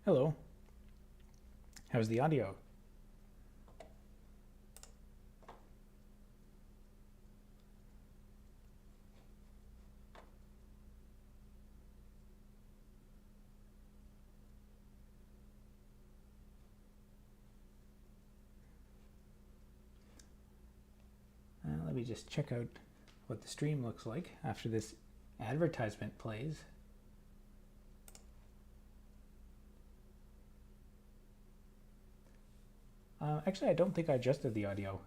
Hello. How's the audio? Let me just check out what the stream looks like after this advertisement plays. Actually, I don't think I adjusted the audio.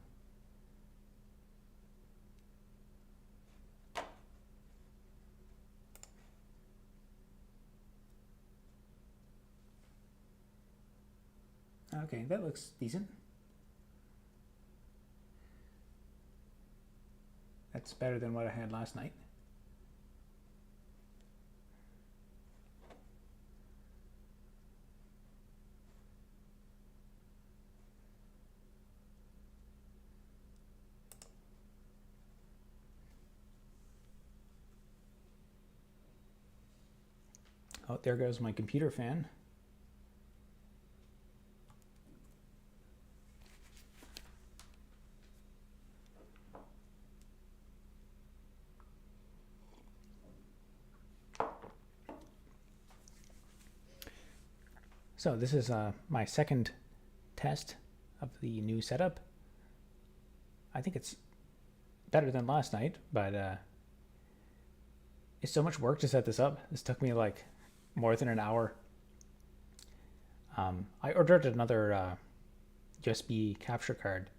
Okay, that looks decent. That's better than what I had last night. Oh, there goes my computer fan. So this is my second test of the new setup. I think it's better than last night, but it's so much work to set this up. This took me like more than an hour. I ordered another USB capture card,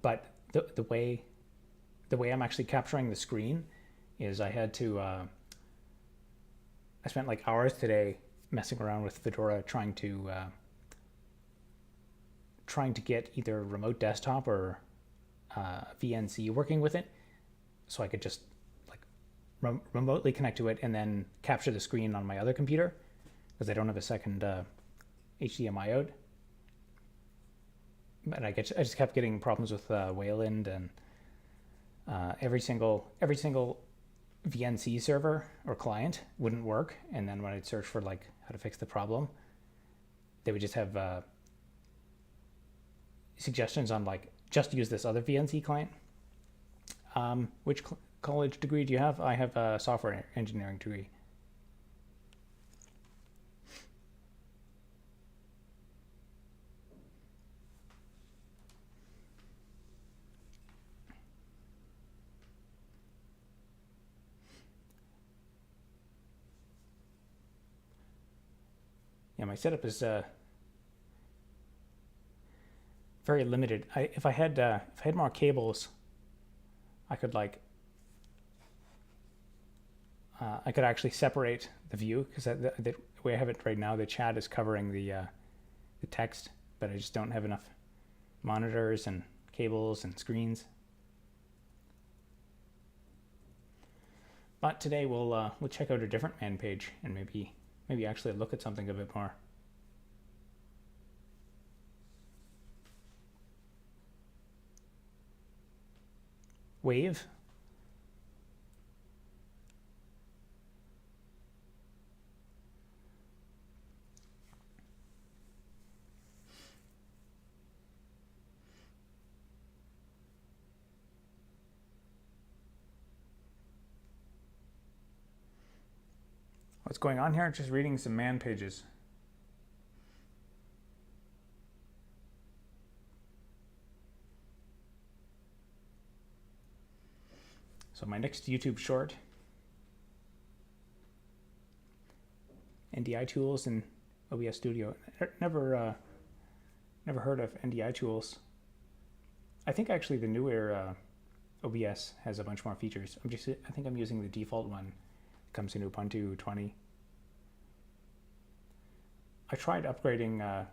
but the way I'm actually capturing the screen is I had to. I spent like hours today messing around with Fedora trying to get either remote desktop or VNC working with it, so I could just like remotely connect to it and then capture the screen on my other computer because I don't have a second HDMI out. But I just kept getting problems with Wayland, and every single VNC server or client wouldn't work. And then when I'd search for like how to fix the problem, they would just have suggestions on like just use this other VNC client. Which college degree do you have? I have a software engineering degree. Yeah, my setup is very limited. If I had more cables, I could like I could actually separate the view, because the way I have it right now, the chat is covering the text, but I just don't have enough monitors and cables and screens. But today we'll check out a different man page and maybe actually look at something a bit more. Wave. What's going on here? Just reading some man pages. So my next YouTube short, NDI tools and OBS Studio. Never heard of NDI tools. I think actually the newer OBS has a bunch more features. I think I'm using the default one. It comes in Ubuntu 20. I tried upgrading.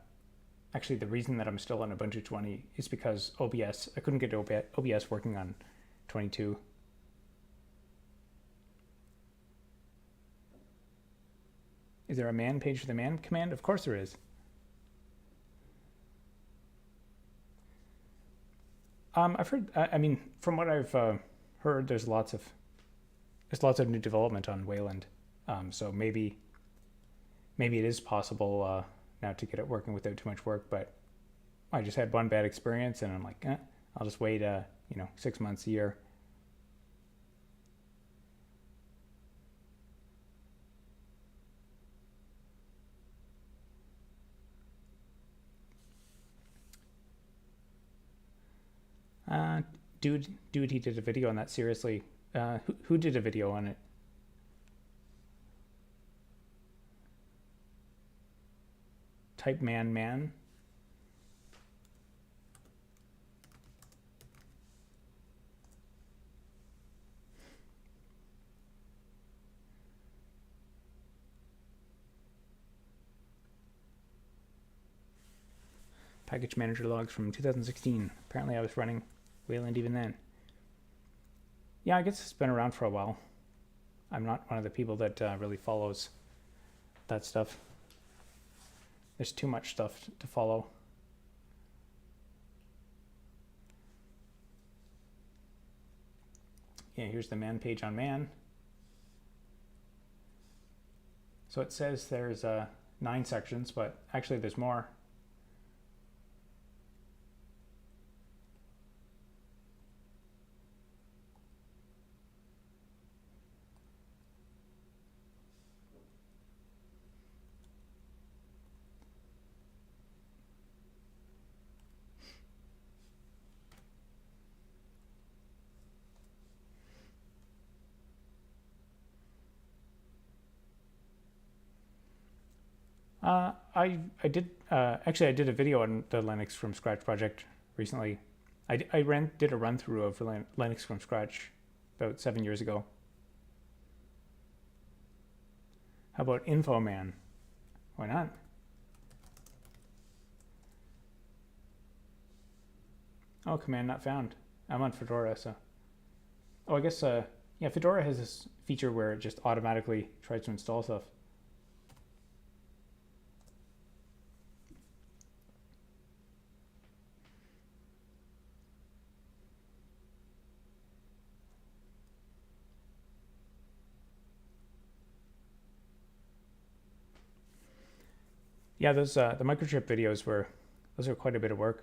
Actually, the reason that I'm still on Ubuntu 20 is because OBS. I couldn't get OBS working on 22. Is there a man page for the man command? Of course there is. I've heard. I mean, from what I've heard, there's lots of new development on Wayland. So maybe maybe it is possible now to get it working without too much work, but I just had one bad experience, and I'm like, I'll just wait, 6 months, a year. Dude, he did a video on that. Seriously, who did a video on it? Type man. Package manager logs from 2016. Apparently I was running Wayland even then. Yeah, I guess it's been around for a while. I'm not one of the people that really follows that stuff. There's too much stuff to follow. Yeah, here's the man page on man. So it says there's 9 sections, but actually there's more. I did actually I did a video on the Linux from Scratch project recently. I did a run through of Linux from Scratch about 7 years ago. How about Infoman? Why not? Oh, command not found. I'm on Fedora, so. Oh, I guess yeah, Fedora has this feature where it just automatically tries to install stuff. Yeah, those the microchip videos those are quite a bit of work.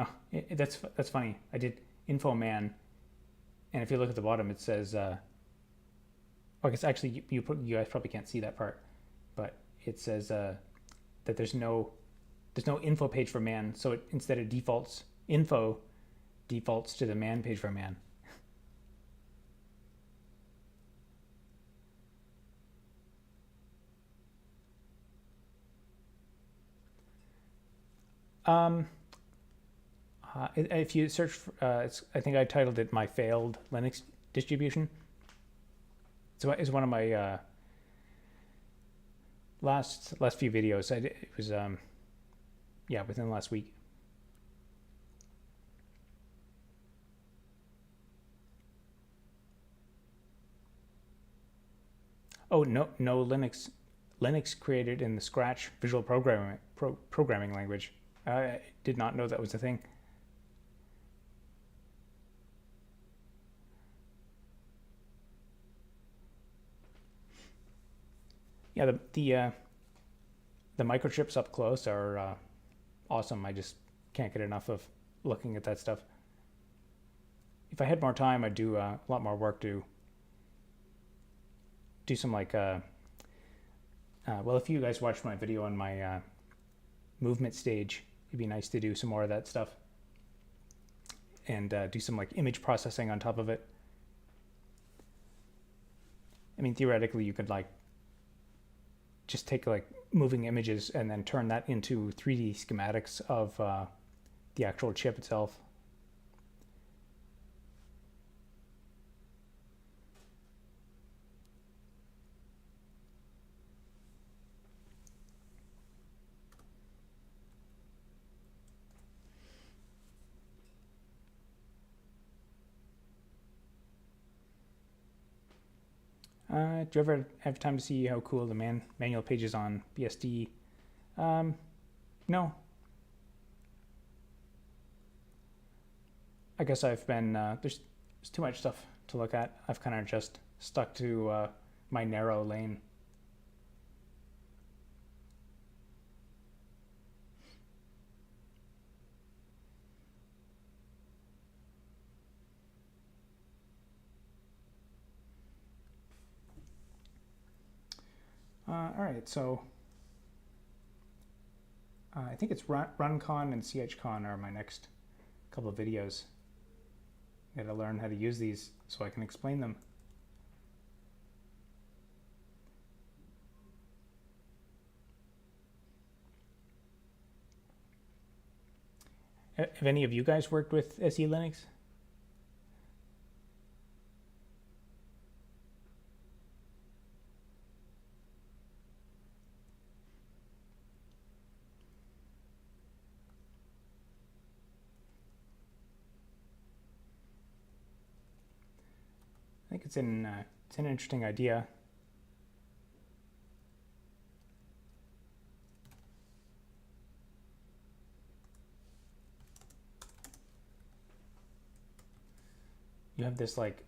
Oh, that's funny. I did Infoman, and if you look at the bottom, it says, I guess actually you guys probably can't see that part, but it says that there's no info page for man, so it instead of info defaults to the man page for man. If you search for, I think I titled it "My Failed Linux Distribution." So it's one of my last few videos. It was yeah, within the last week. Oh, no Linux created in the Scratch visual programming language. I did not know that was a thing. Yeah, the microchips up close are awesome. I just can't get enough of looking at that stuff. If I had more time, I'd do a lot more work to do some like well, if you guys watched my video on my movement stage, it'd be nice to do some more of that stuff and do some like image processing on top of it. I mean, theoretically, you could like just take like moving images and then turn that into 3D schematics of the actual chip itself. Do you ever have time to see how cool the manual pages on BSD? No. I guess I've been, there's too much stuff to look at. I've kind of just stuck to my narrow lane. All right, so I think it's RunCon and CHCon are my next couple of videos. I gotta learn how to use these so I can explain them. Have any of you guys worked with SELinux? I think it's an interesting idea. You have this like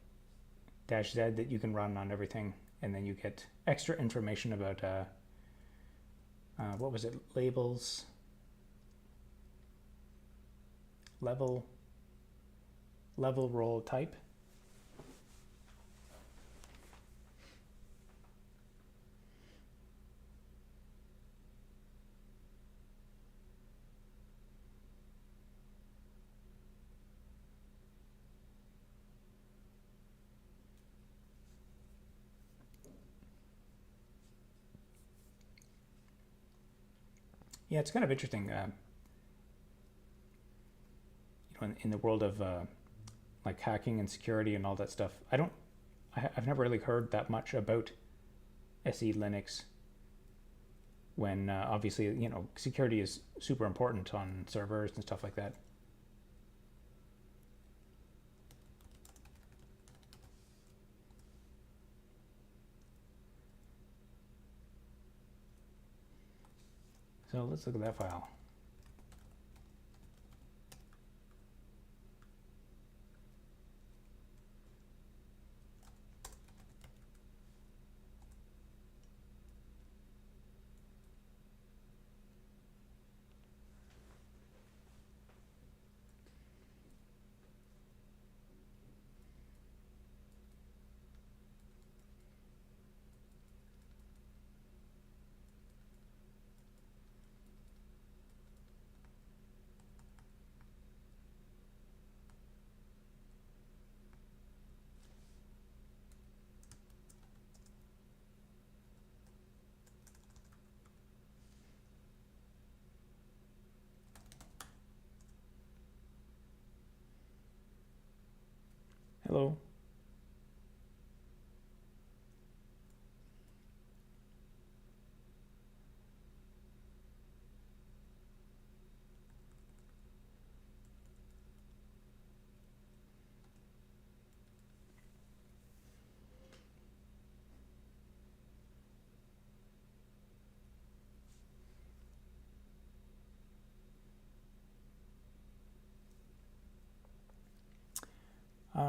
-Z that you can run on everything, and then you get extra information about what was it? Labels, level role type. Yeah, it's kind of interesting. You know, in the world of like hacking and security and all that stuff, I've never really heard that much about SELinux. When obviously, you know, security is super important on servers and stuff like that. So let's look at that file. Hello.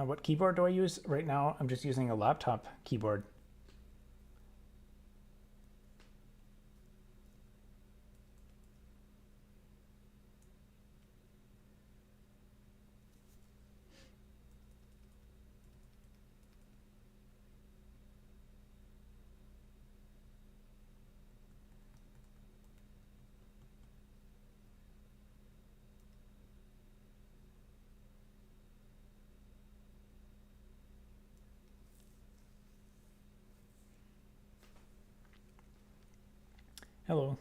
What keyboard do I use? Right now, I'm just using a laptop keyboard. Hello.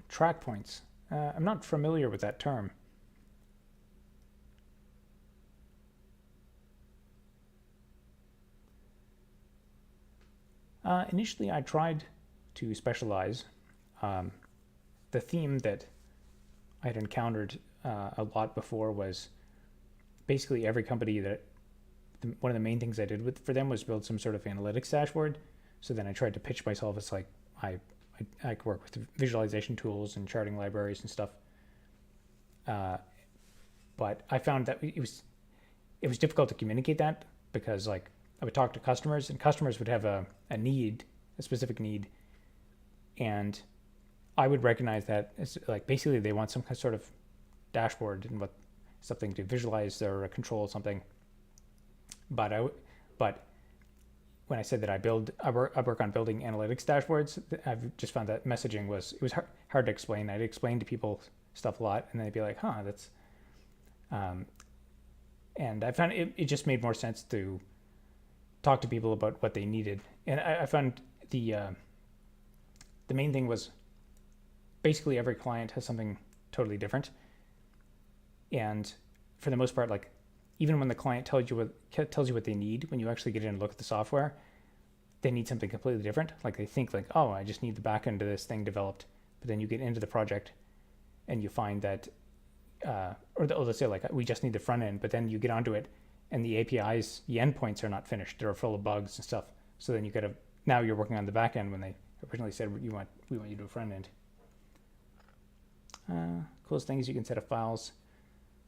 Track points. I'm not familiar with that term. Initially, I tried to specialize. The theme that I had encountered a lot before was basically every company that one of the main things I did for them was build some sort of analytics dashboard. So then I tried to pitch myself as like I could work with visualization tools and charting libraries and stuff. But I found that it was difficult to communicate that, because like I would talk to customers and customers would have a need, a specific need, and I would recognize that it's like basically they want some sort of dashboard and something to visualize or control something. But when I said that I work on building analytics dashboards, I've just found that messaging was hard to explain. I'd explain to people stuff a lot, and they'd be like, "Huh, that's." And I found it just made more sense to talk to people about what they needed. And I found the main thing was basically every client has something totally different. And for the most part, like even when the client tells you what they need, when you actually get in and look at the software, they need something completely different. Like they think like, oh, I just need the back end of this thing developed. But then you get into the project and you find that, or they'll say like, we just need the front end, but then you get onto it and the APIs, the endpoints are not finished. They're full of bugs and stuff. So then now you're working on the back end when they originally said we want you to do a front end. Coolest thing is you can set up files,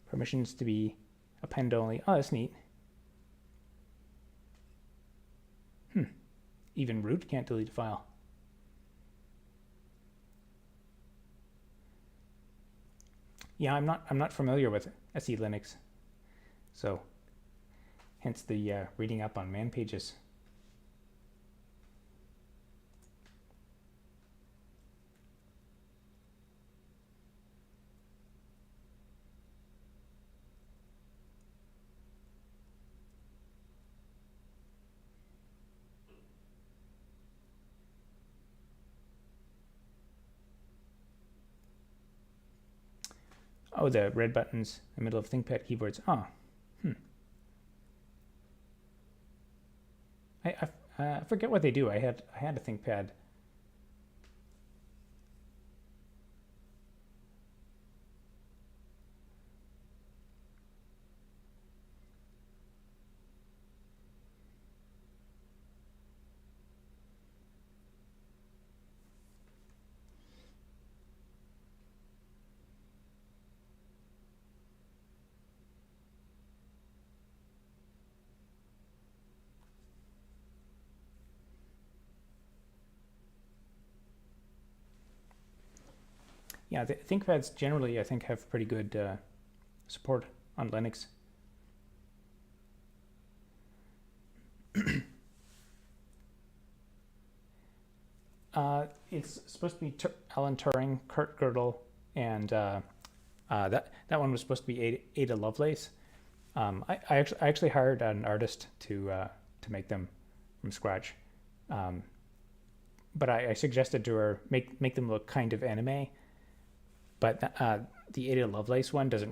permissions to be append only. Oh, that's neat. Even root can't delete a file. Yeah, I'm not familiar with SELinux, so hence the reading up on man pages. Oh, the red buttons in the middle of ThinkPad keyboards. Oh, I forget what they do. I had a ThinkPad. Yeah, the ThinkPads generally, I think, have pretty good support on Linux. It's supposed to be Alan Turing, Kurt Gödel, and that one was supposed to be Ada Lovelace. I actually hired an artist to make them from scratch, but I suggested to her make them look kind of anime. But the Ada Lovelace one doesn't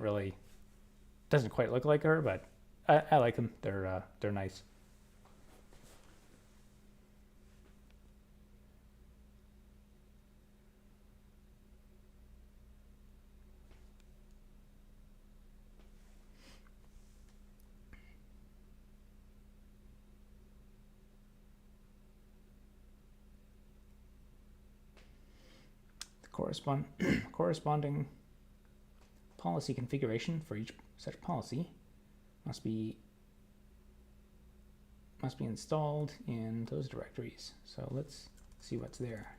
quite look like her, but I like them. They're nice. Corresponding policy configuration for each such policy must be installed in those directories. So let's see what's there.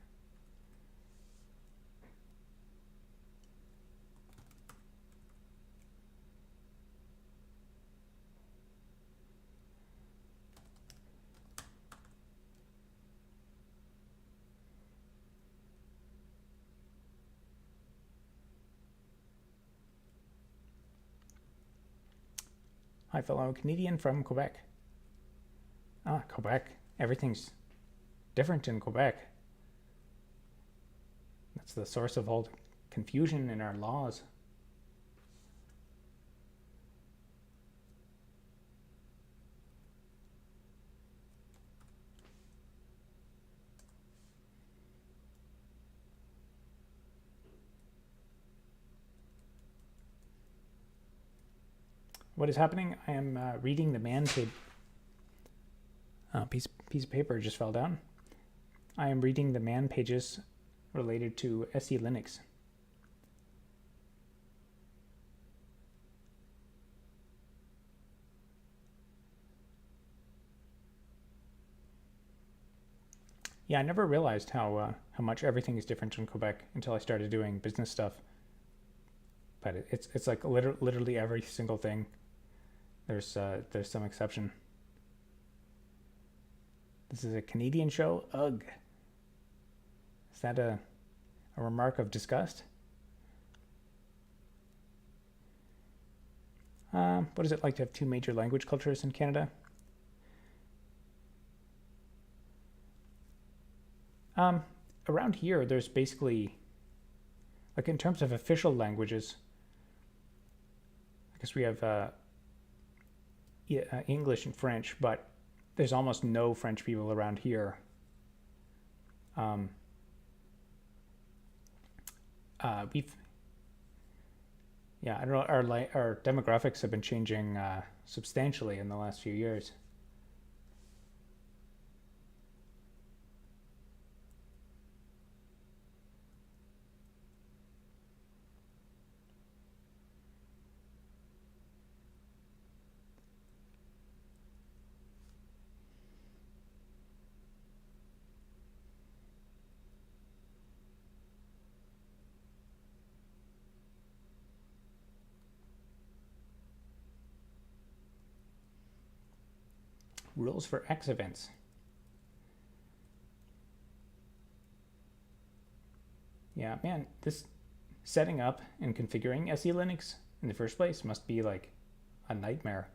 Hi, fellow Canadian from Quebec. Ah, Quebec. Everything's different in Quebec. That's the source of all the confusion in our laws. What is happening? I am reading the man page. Piece of paper just fell down. I am reading the man pages related to SELinux. Yeah, I never realized how much everything is different in Quebec until I started doing business stuff. But it's like literally every single thing. There's some exception. This is a Canadian show. Ugh. Is that a remark of disgust? What is it like to have two major language cultures in Canada? Around here, there's basically, like in terms of official languages, I guess we have English and French, but there's almost no French people around here. I don't know, our demographics have been changing substantially in the last few years. Rules for X events. Yeah, man, this setting up and configuring SELinux in the first place must be like a nightmare.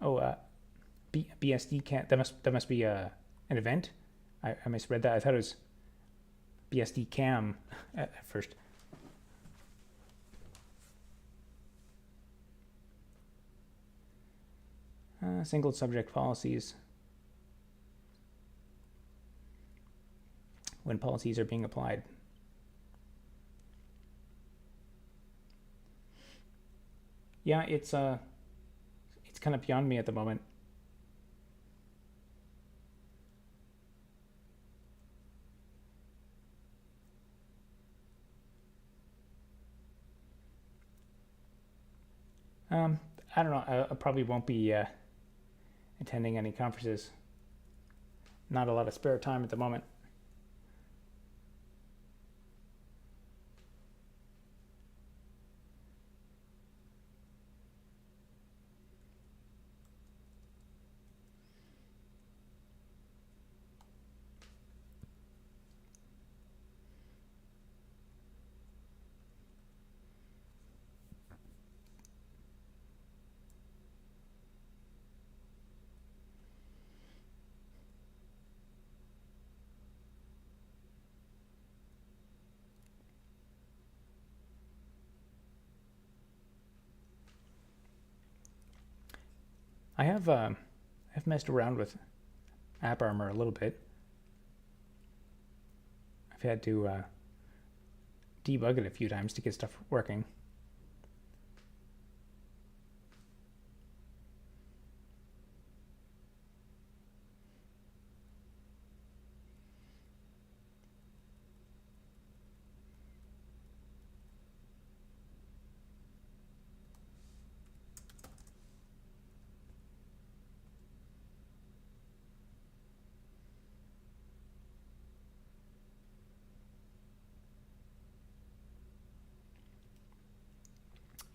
Oh, BSD can't. That must be an event. I misread that. I thought it was BSD cam at first. Single subject policies. When policies are being applied. Yeah, it's kind of beyond me at the moment. I don't know. I probably won't be attending any conferences. Not a lot of spare time at the moment. I've messed around with AppArmor a little bit. I've had to debug it a few times to get stuff working.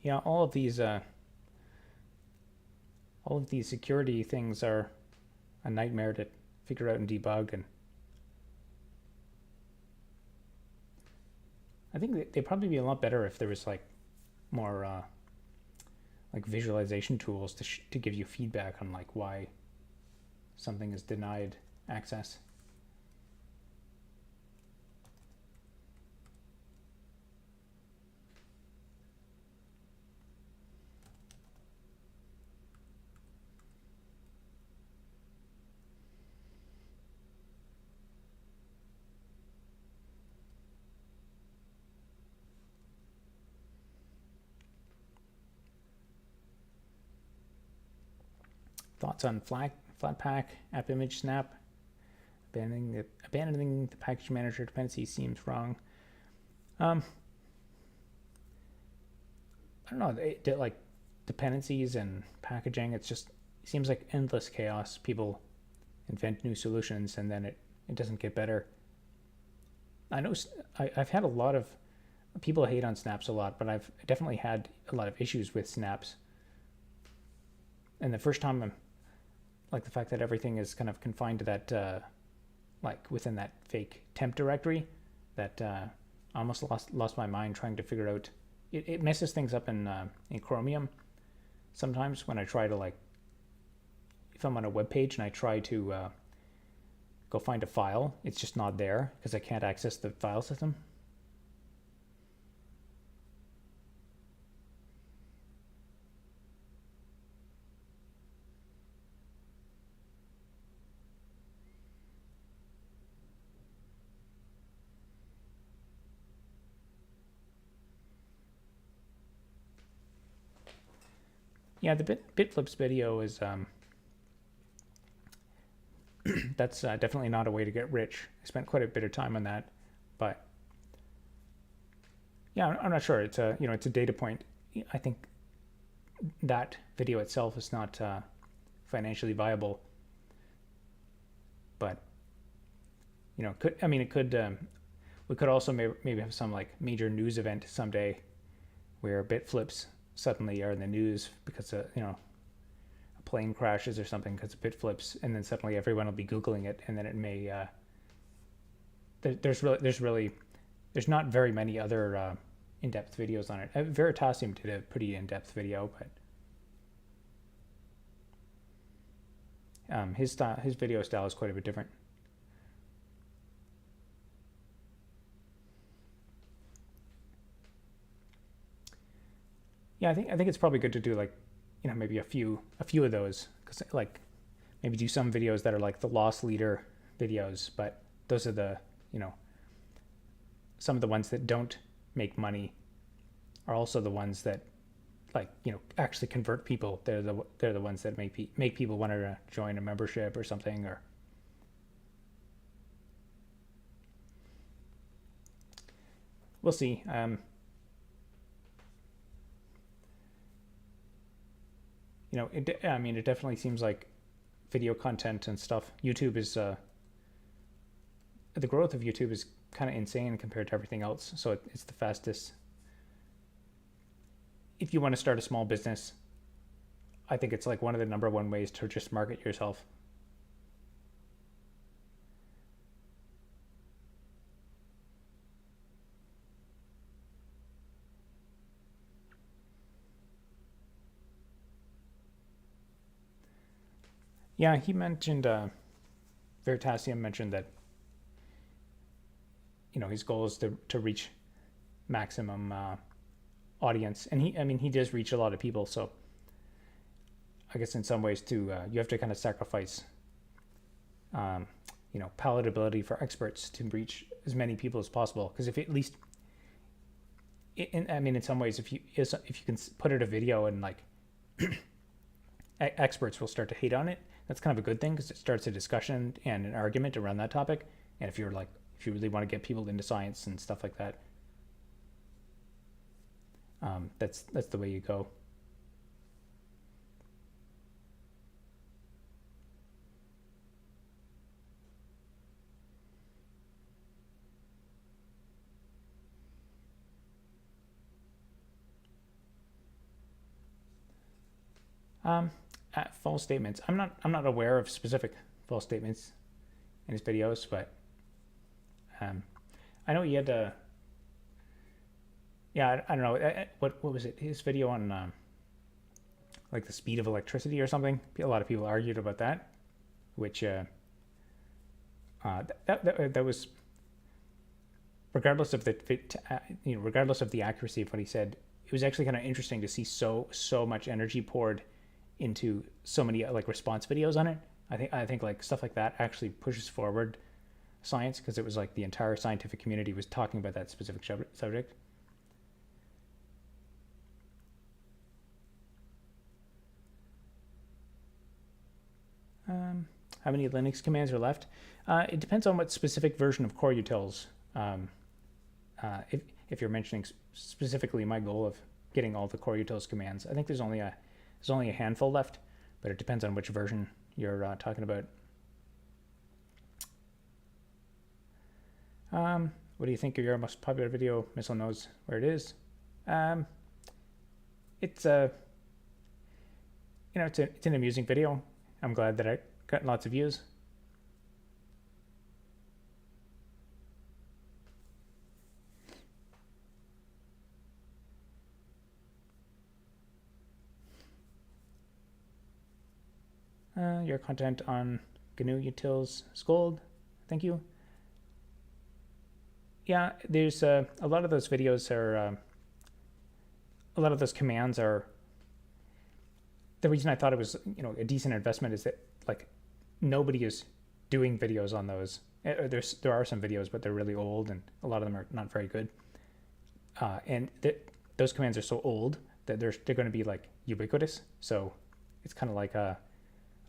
Yeah, all of these security things are a nightmare to figure out and debug, and I think they'd probably be a lot better if there was like more like visualization tools to give you feedback on like why something is denied access. Thoughts on Flatpak, app image snap? Abandoning the package manager dependency seems wrong. I don't know. Like dependencies and packaging, it seems like endless chaos. People invent new solutions and then it doesn't get better. I know I've had a lot of people hate on snaps a lot, but I've definitely had a lot of issues with snaps. And the first time, like the fact that everything is kind of confined to that, like within that fake temp directory, that I almost lost my mind trying to figure out. It messes things up in Chromium sometimes when I try to, like, if I'm on a web page and I try to go find a file, it's just not there because I can't access the file system. Yeah, the Bitflips video is that's definitely not a way to get rich. I spent quite a bit of time on that, but yeah, I'm not sure. It's a it's a data point. I think that video itself is not financially viable, but it could. We could also maybe have some like major news event someday where Bitflips suddenly are in the news because a plane crashes or something because of Bitflips, and then suddenly everyone will be Googling it, and then it may there's not very many other in-depth videos on it. Veritasium did a pretty in-depth video, but his video style is quite a bit different. Yeah, I think it's probably good to do like, maybe a few of those, because like maybe do some videos that are like the loss leader videos, but those are the some of the ones that don't make money are also the ones that like actually convert people. They're the ones that make people want to join a membership or something, or we'll see. It definitely seems like video content and stuff. YouTube is the growth of YouTube is kind of insane compared to everything else. So it's the fastest. If you want to start a small business, I think it's like one of the number one ways to just market yourself. Yeah, he mentioned, Veritasium mentioned that, his goal is to reach maximum audience. And he does reach a lot of people. So I guess in some ways too, you have to kind of sacrifice, palatability for experts to reach as many people as possible. Because if at least, in some ways, if you can put out a video and like experts will start to hate on it, that's kind of a good thing because it starts a discussion and an argument around that topic. And if you really want to get people into science and stuff like that, that's the way you go. False statements. I'm not aware of specific false statements in his videos, but I know he had I don't know what was it? His video on like the speed of electricity or something. A lot of people argued about that. which that was, regardless of regardless of the accuracy of what he said, it was actually kind of interesting to see so much energy poured into so many like response videos on it. I think like stuff like that actually pushes forward science, because it was like the entire scientific community was talking about that specific subject. How many Linux commands are left? It depends on what specific version of core utils. If you're mentioning specifically my goal of getting all the core utils commands, I think there's only a handful left, but it depends on which version you're talking about. What do you think of your most popular video? Missile knows where it is. It's it's an amusing video. I'm glad that I got lots of views. Your content on GNU utils Scold. Thank you. Yeah, there's a lot of those videos are, a lot of those commands are, the reason I thought it was, a decent investment is that like nobody is doing videos on those. There are some videos, but they're really old and a lot of them are not very good. And those commands are so old that they're going to be like ubiquitous. So it's kind of like a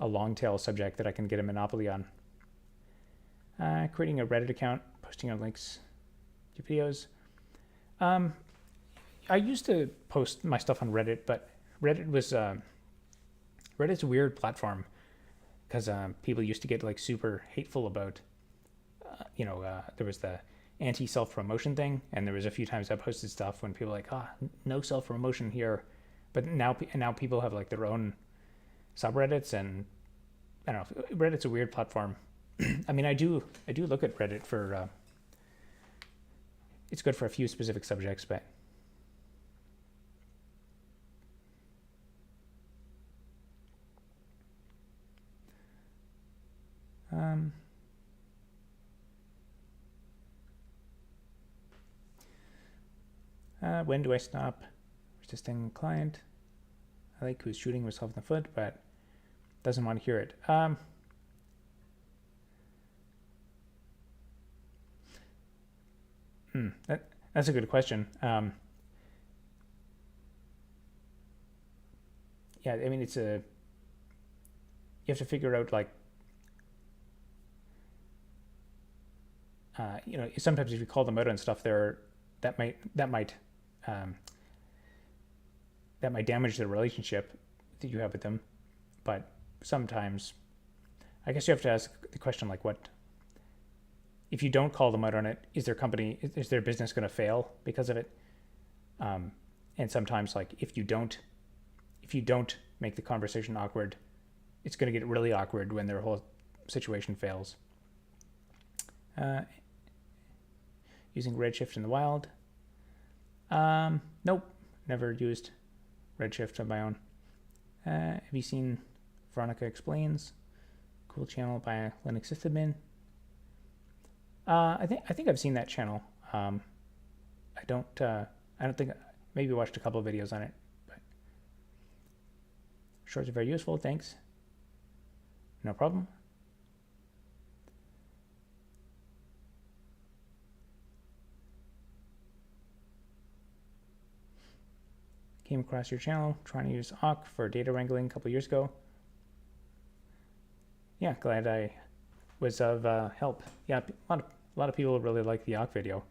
long tail subject that I can get a monopoly on. Creating a Reddit account, posting our links to videos. I used to post my stuff on Reddit, but Reddit's a weird platform, because people used to get like super hateful about, there was the anti self-promotion thing, and there was a few times I posted stuff when people were like, no self-promotion here, but now people have like their own subreddits, and I don't know, Reddit's a weird platform. I mean, I do look at Reddit for, it's good for a few specific subjects, but when do I stop resisting client? I like who's shooting himself in the foot, but doesn't want to hear it. That's a good question. Yeah, I mean, you have to figure out like, sometimes if you call them out on stuff, that might damage the relationship that you have with them. But sometimes, I guess you have to ask the question like, what if you don't call them out on it? Is their business going to fail because of it? And sometimes, like, if you don't make the conversation awkward, it's going to get really awkward when their whole situation fails. Using Redshift in the wild. Nope, never used Redshift on my own. Have you seen Veronica Explains? Cool channel by Linux Sysadmin. I think I've seen that channel. I don't think, maybe watched a couple of videos on it, but shorts are very useful. Thanks. No problem. Came across your channel trying to use awk for data wrangling a couple years ago. Yeah, glad I was of help. Yeah, a lot of people really like the awk video.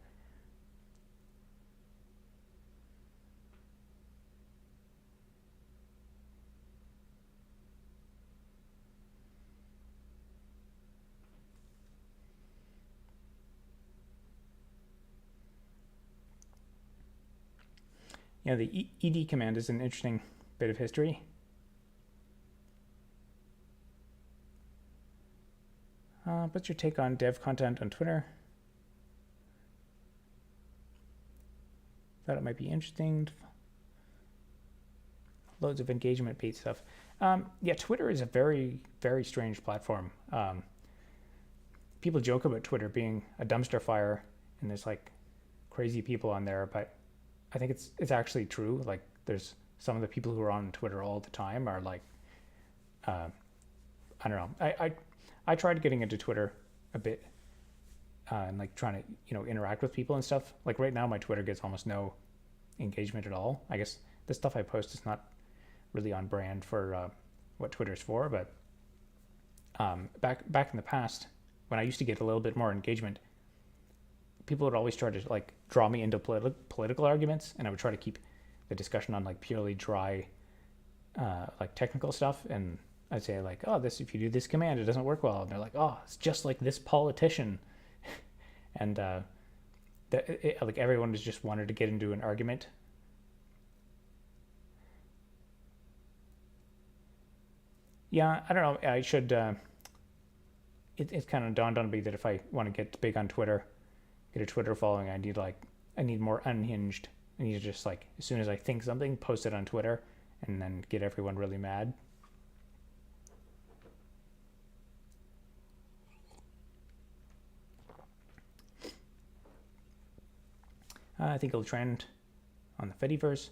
Yeah, the ed command is an interesting bit of history. What's your take on dev content on Twitter? Thought it might be interesting. Loads of engagement-based stuff. Yeah, Twitter is a very, very strange platform. People joke about Twitter being a dumpster fire, and there's like crazy people on there, but I think it's actually true. Like, there's some of the people who are on Twitter all the time are like, I don't know. I tried getting into Twitter a bit, and like trying to interact with people and stuff. Like right now, my Twitter gets almost no engagement at all. I guess the stuff I post is not really on brand for what Twitter's for, but back in the past, when I used to get a little bit more engagement, people would always try to like draw me into political arguments, and I would try to keep the discussion on like purely dry, like technical stuff. And I'd say like, oh, this, if you do this command, it doesn't work well. And they're like, oh, it's just like this politician. And like everyone just wanted to get into an argument. Yeah, I don't know. I should. It's kind of dawned on me that if I want to get big on Twitter, get a Twitter following, I need more unhinged. I need to just like, as soon as I think something, post it on Twitter, and then get everyone really mad. I think it'll trend on the Fediverse.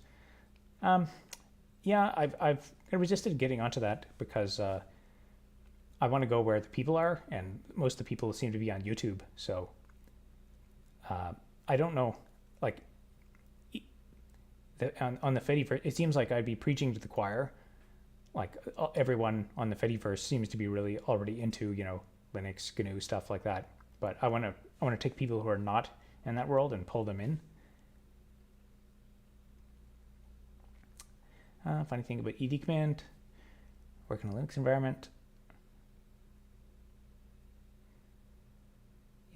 Yeah, I've resisted getting onto that because I want to go where the people are, and most of the people seem to be on YouTube. So I don't know, like on the Fediverse, it seems like I'd be preaching to the choir. Like everyone on the Fediverse seems to be really already into Linux, GNU, stuff like that. But I want to take people who are not in that world and pull them in. Funny thing about ed command, work in a Linux environment.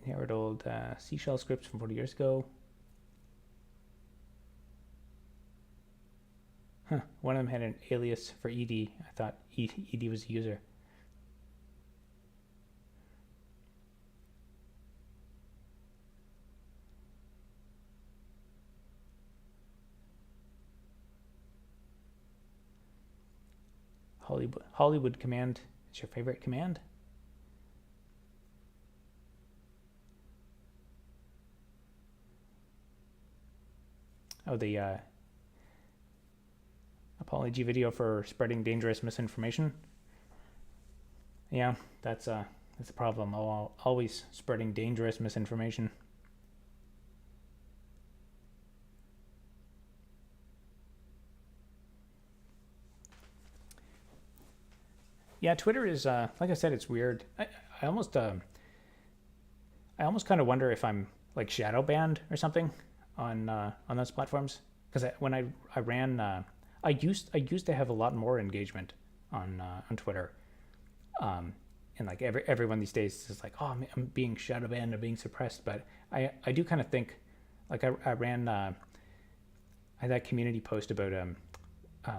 Inherit old C shell scripts from 40 years ago. Huh, one of them had an alias for ed. I thought ed was a user. Hollywood command is your favorite command? Oh, the apology video for spreading dangerous misinformation. Yeah, that's a problem. Always spreading dangerous misinformation. Yeah, Twitter is like I said, it's weird. I almost kind of wonder if I'm like shadow banned or something on those platforms, because when I ran, I used to have a lot more engagement on Twitter, and like everyone these days is like, oh, I'm being shadow banned or being suppressed. But I do kind of think, like I ran, I had that community post about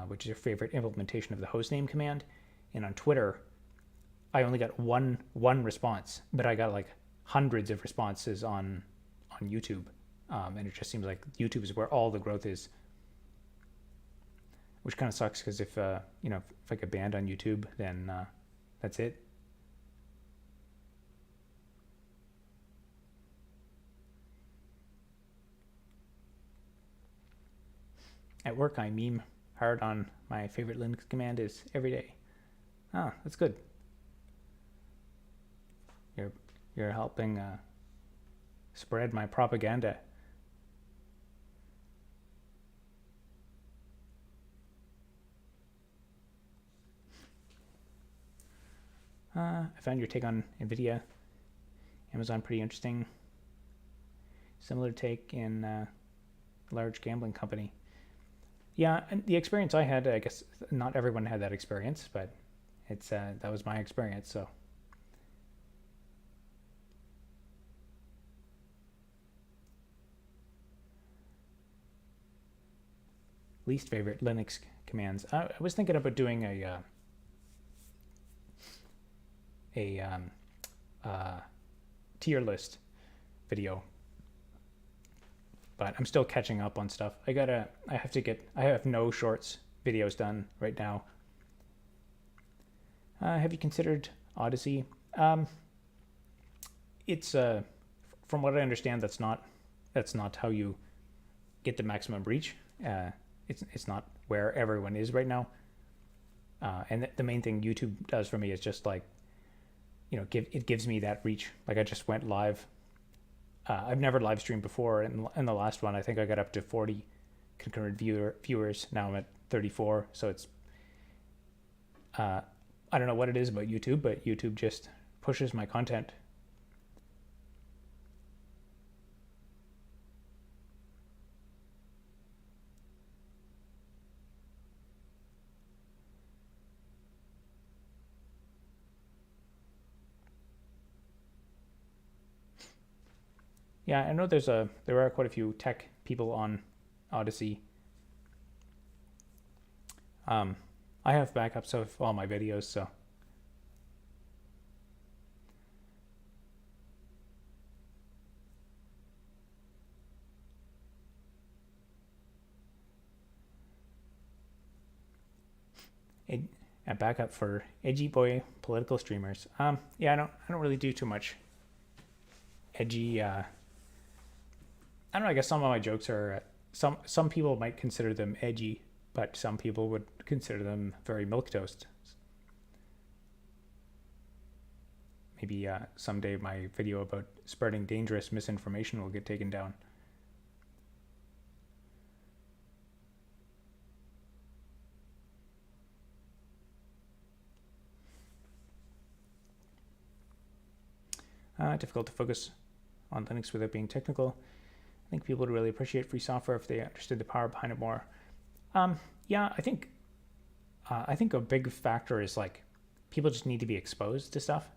which is your favorite implementation of the hostname command. And on Twitter, I only got one response, but I got like hundreds of responses on YouTube, and it just seems like YouTube is where all the growth is, which kind of sucks because if I get banned on YouTube, then that's it. At work, I meme hard on my favorite Linux command is every day. Ah, that's good. You're helping spread my propaganda. I found your take on NVIDIA, Amazon pretty interesting. Similar take in a large gambling company. Yeah, and the experience I had, I guess not everyone had that experience, but it's that was my experience. So least favorite Linux commands. I was thinking about doing a tier list video, but I'm still catching up on stuff. I have no shorts videos done right now. Have you considered Odyssey? It's from what I understand, that's not how you get the maximum reach. It's not where everyone is right now. And the main thing YouTube does for me is just like, it gives me that reach. Like I just went live. I've never live streamed before. In the last one, I think I got up to 40 concurrent viewers. Now I'm at 34. So it's, I don't know what it is about YouTube, but YouTube just pushes my content. Yeah, I know there are quite a few tech people on Odyssey. I have backups of all my videos, so. A backup for edgy boy political streamers. Yeah, I don't really do too much edgy. I don't know. I guess some of my jokes are some people might consider them edgy, but some people would consider them very milquetoast. Maybe someday my video about spreading dangerous misinformation will get taken down. Difficult to focus on Linux without being technical. I think people would really appreciate free software if they understood the power behind it more. Yeah, I think a big factor is like people just need to be exposed to stuff,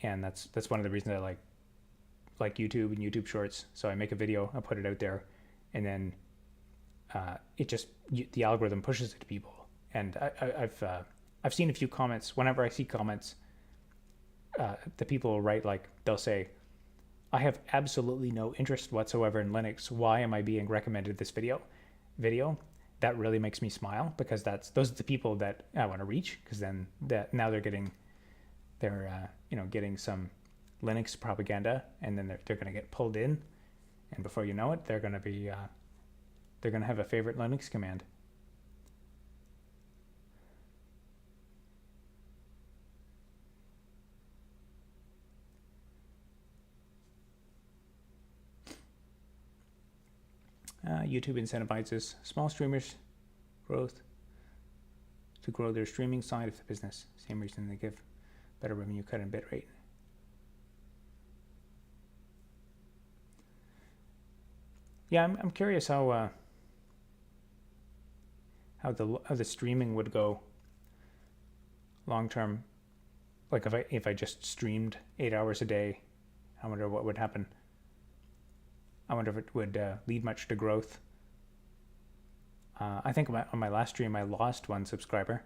and that's one of the reasons I like YouTube and YouTube Shorts. So I make a video, I put it out there, and then the algorithm pushes it to people. And I've seen a few comments. Whenever I see comments, the people will write, like, they'll say, I have absolutely no interest whatsoever in Linux. Why am I being recommended this video? That really makes me smile, because those are the people that I want to reach, because then now they're getting some Linux propaganda, and then they're going to get pulled in, and before you know it, they're going to have a favorite Linux command. YouTube incentivizes small streamers to grow their streaming side of the business. Same reason they give better revenue cut and bitrate. Yeah, I'm curious how the streaming would go long term. Like if I just streamed 8 hours a day, I wonder what would happen. I wonder if it would lead much to growth. I think on my last stream I lost one subscriber.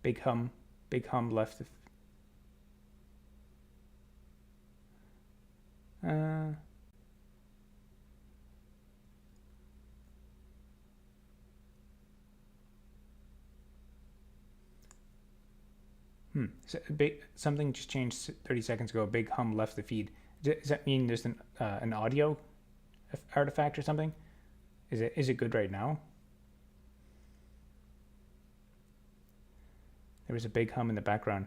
Big Hum left. So something just changed 30 seconds ago. Big Hum left the feed. Does that mean there's an audio artifact or something? Is it good right now? There was a big hum in the background.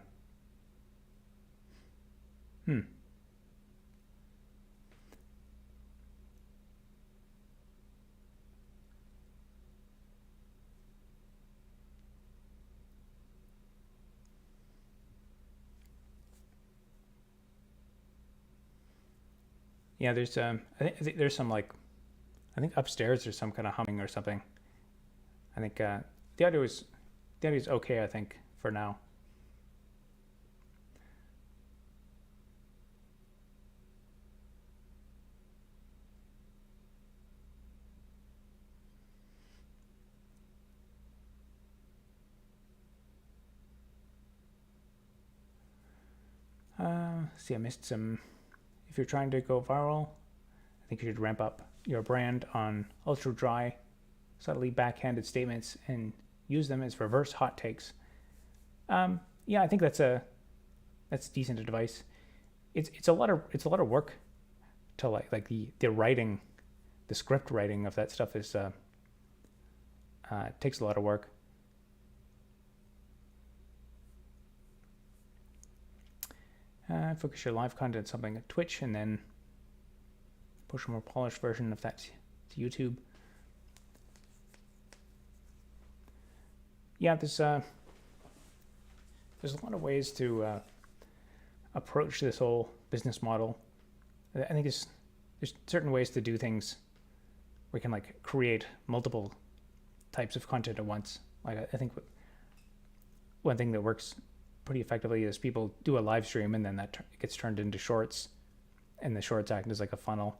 Yeah, there's I think there's some, like, I think upstairs there's some kind of humming or something. I think the audio is okay, I think, for now. See, I missed some. If you're trying to go viral, I think you should ramp up your brand on ultra dry subtly backhanded statements and use them as reverse hot takes. Yeah, I think that's decent advice. It's a lot of work to like the writing, the script writing of that stuff is takes a lot of work. Focus your live content something at Twitch, and then push a more polished version of that to YouTube. Yeah, there's a lot of ways to approach this whole business model. I think there's certain ways to do things where you can like create multiple types of content at once. Like I think one thing that works pretty effectively is people do a live stream, and then that gets turned into shorts, and the shorts act as like a funnel.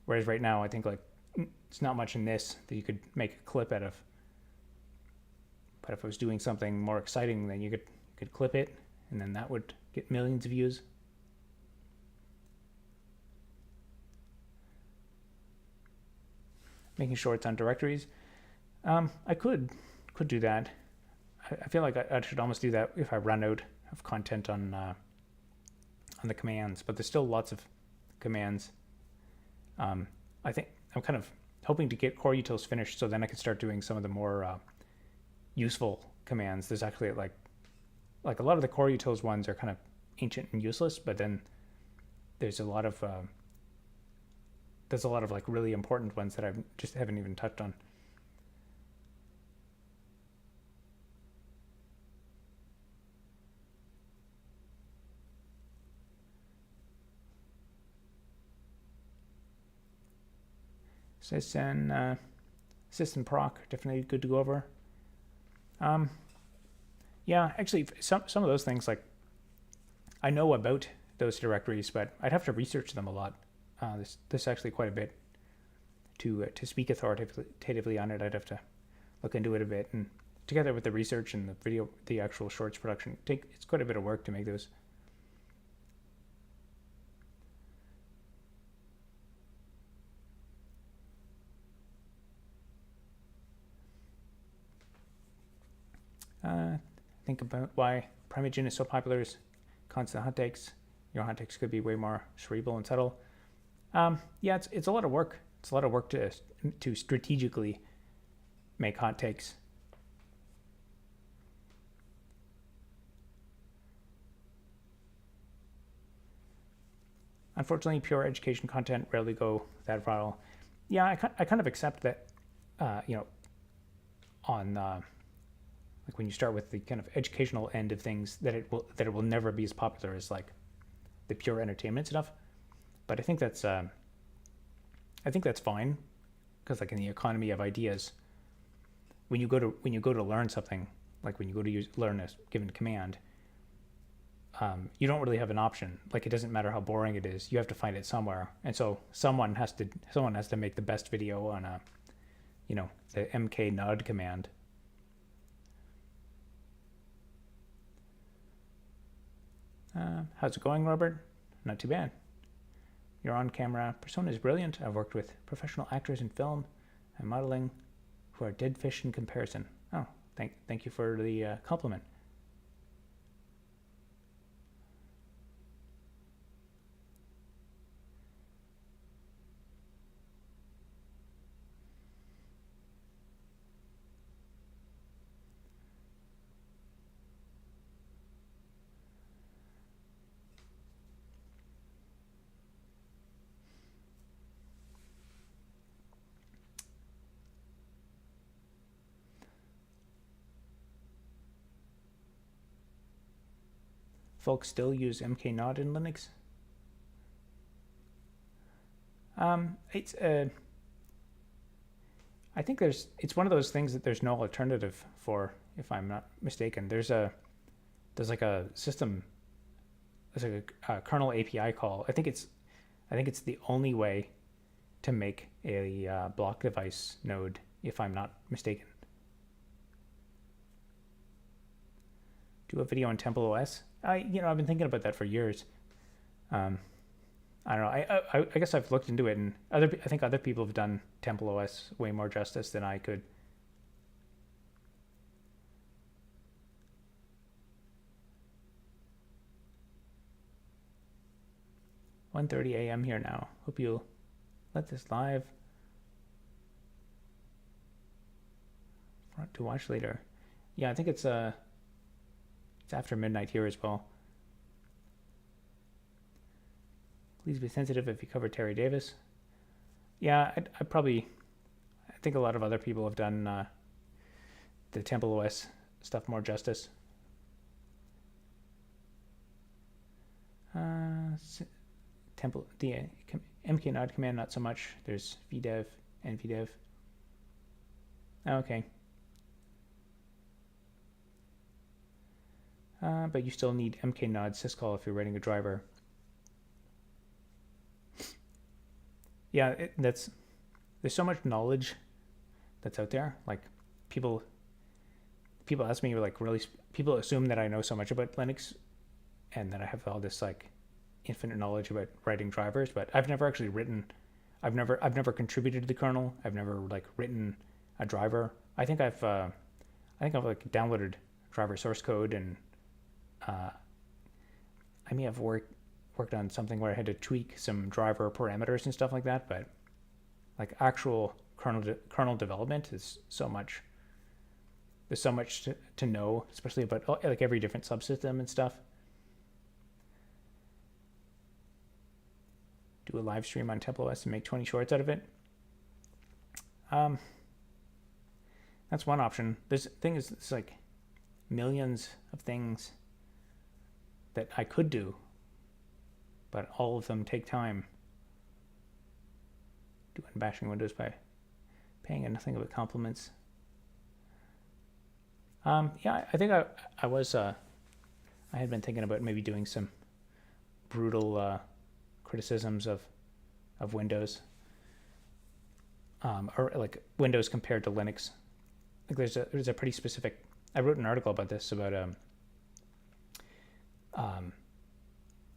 Whereas right now, I think like it's not much in this that you could make a clip out of. But if I was doing something more exciting, then you could clip it, and then that would get millions of views. Making shorts on directories. I could do that. I feel like I should almost do that if I run out of content on the commands, but there's still lots of commands. I think I'm kind of hoping to get core utils finished, so then I can start doing some of the more useful commands. There's actually like a lot of the core utils ones are kind of ancient and useless, but then there's a lot of like really important ones that I just haven't even touched on. Sys and proc, definitely good to go over. Yeah, actually, some of those things, like I know about those directories, but I'd have to research them a lot. This actually quite a bit to speak authoritatively on it. I'd have to look into it a bit, and together with the research and the actual shorts production, it's quite a bit of work to make those. Think about why Primeagen is so popular is constant hot takes. Your hot takes could be way more cerebral and subtle. Yeah, it's a lot of work. It's a lot of work to strategically make hot takes. Unfortunately, pure education content rarely go that viral. Yeah, I kind of accept that, on like when you start with the kind of educational end of things, that it will never be as popular as like the pure entertainment stuff. But I think that's fine, because like in the economy of ideas, when you go to learn something, like when you go to learn a given command, you don't really have an option. Like it doesn't matter how boring it is, you have to find it somewhere, and so someone has to make the best video on the mk nod command. How's it going, Robert? Not too bad. Your on-camera persona is brilliant. I've worked with professional actors in film and modeling who are dead fish in comparison. Oh, thank you for the compliment. Folks still use mknod in Linux. I think it's one of those things that there's no alternative for, if I'm not mistaken. There's like a system, there's like a kernel API call. I think it's the only way to make a block device node, if I'm not mistaken. Do a video on Temple OS. I've been thinking about that for years. I don't know. I guess I've looked into it, and I think other people have done Temple OS way more justice than I could. "1:30 a.m. here now. Hope you'll let this live to watch later." Yeah, I think it's after midnight here as well. "Please be sensitive if you cover Terry Davis." Yeah, I think a lot of other people have done the Temple OS stuff more justice. Temple, the mknod command, not so much. There's vdev and vdev. Okay. But you still need mknod syscall if you're writing a driver. Yeah, there's so much knowledge that's out there. Like people ask me, like, really, people assume that I know so much about Linux and that I have all this like infinite knowledge about writing drivers, but I've never actually written. I've never contributed to the kernel. I've never like written a driver. I think I've like downloaded driver source code, and I may have worked on something where I had to tweak some driver parameters and stuff like that, but like actual kernel development is so much. There's so much to know, especially about like every different subsystem and stuff. Do a live stream on Temple OS and make 20 shorts out of it. That's one option. There's thing is, it's like millions of things that I could do, but all of them take time. Do unbashing Windows by paying and nothing but compliments. Yeah, I think I was I had been thinking about maybe doing some brutal criticisms of Windows, or like Windows compared to Linux. Like there's a pretty specific. I wrote an article about this, about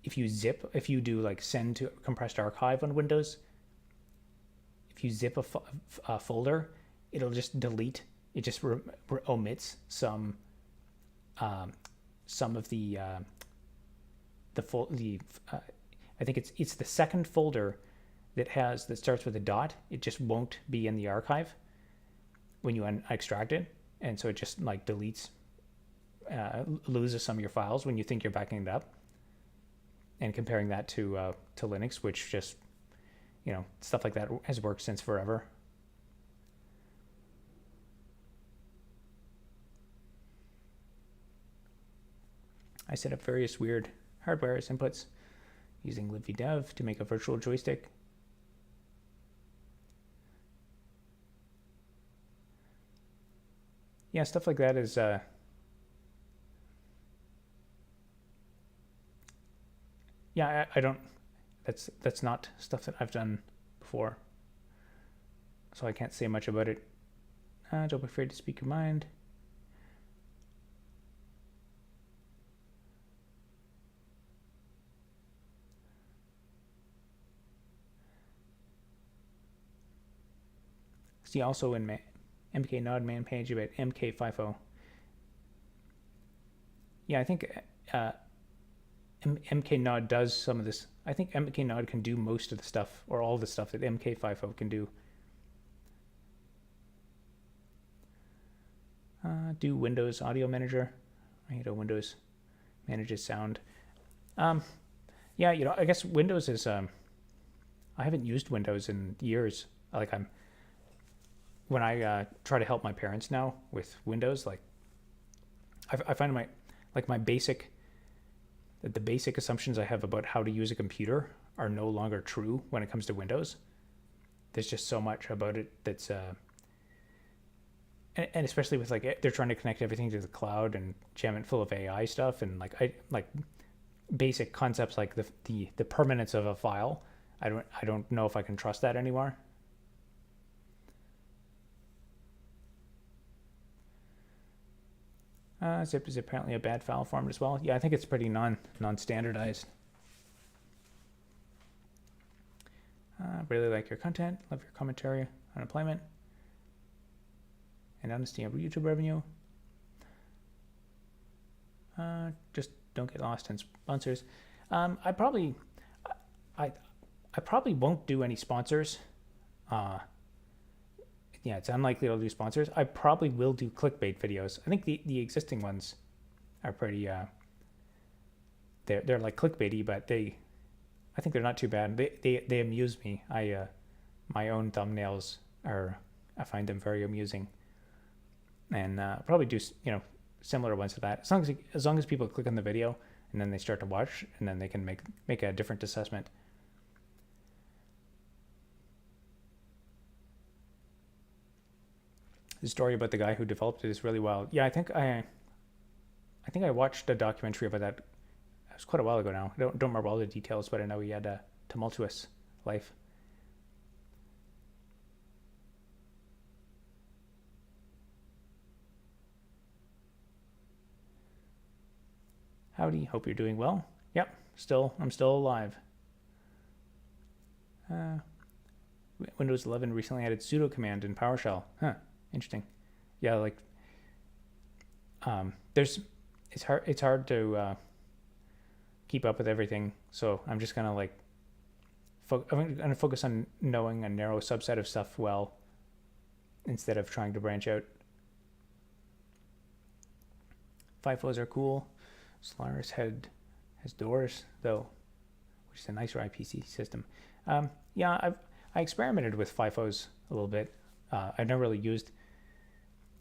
if you do like send to compressed archive on Windows, if you zip a folder, it'll just delete. It just omits some of the I think it's the second folder that starts with a dot. It just won't be in the archive when you extract it, and so it just like deletes, loses some of your files when you think you're backing it up. And comparing that to Linux, which just, stuff like that has worked since forever. I set up various weird hardware as inputs using libvdev to make a virtual joystick. Yeah, stuff like that is yeah, I don't, that's not stuff that I've done before, so I can't say much about it. Don't be afraid to speak your mind. See also in mknod man page about mk50. Yeah, I think mknod does some of this. I think mknod can do most of the stuff, or all the stuff that mk50 can do. Do Windows Audio Manager. Windows manages sound. Yeah, I guess Windows is. I haven't used Windows in years. Like when I try to help my parents now with Windows, like I find the basic assumptions I have about how to use a computer are no longer true when it comes to Windows. There's just so much about it that's and especially with like they're trying to connect everything to the cloud and jam it full of AI stuff, and like basic concepts like the permanence of a file. I don't know if I can trust that anymore. Zip is apparently a bad file format as well. Yeah, I think it's pretty non-standardized. really like your content. Love your commentary on employment and honesty over YouTube revenue. Just don't get lost in sponsors. I probably won't do any sponsors. Yeah, it's unlikely I'll do sponsors. I probably will do clickbait videos. I think the existing ones are pretty. They're like clickbaity, but I think they're not too bad. They amuse me. My own thumbnails I find them very amusing, and probably do similar ones to that. As long as people click on the video and then they start to watch, and then they can make a different assessment. The story about the guy who developed it is really wild. Yeah, I think I watched a documentary about that. It was quite a while ago now. I don't remember all the details, but I know he had a tumultuous life. Howdy, hope you're doing well. Yep, I'm still alive. Windows 11 recently added sudo command in PowerShell. Huh. Interesting. Yeah, like it's hard to keep up with everything. So I'm just gonna I'm gonna focus on knowing a narrow subset of stuff well, instead of trying to branch out. FIFOs are cool. SELinux has doors though, which is a nicer IPC system. Yeah, I experimented with FIFOs a little bit. I've never really used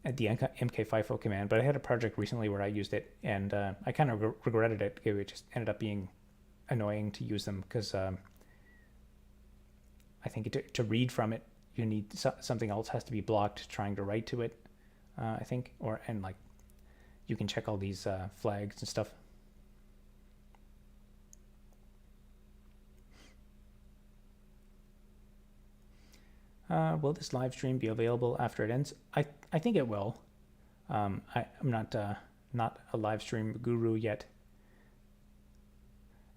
the MK FIFO command, but I had a project recently where I used it, and I kind of regretted it. It just ended up being annoying to use them because I think to read from it, you need something else has to be blocked trying to write to it. I think, and like you can check all these flags and stuff. Will this live stream be available after it ends? I think it will. I'm not a live stream guru yet.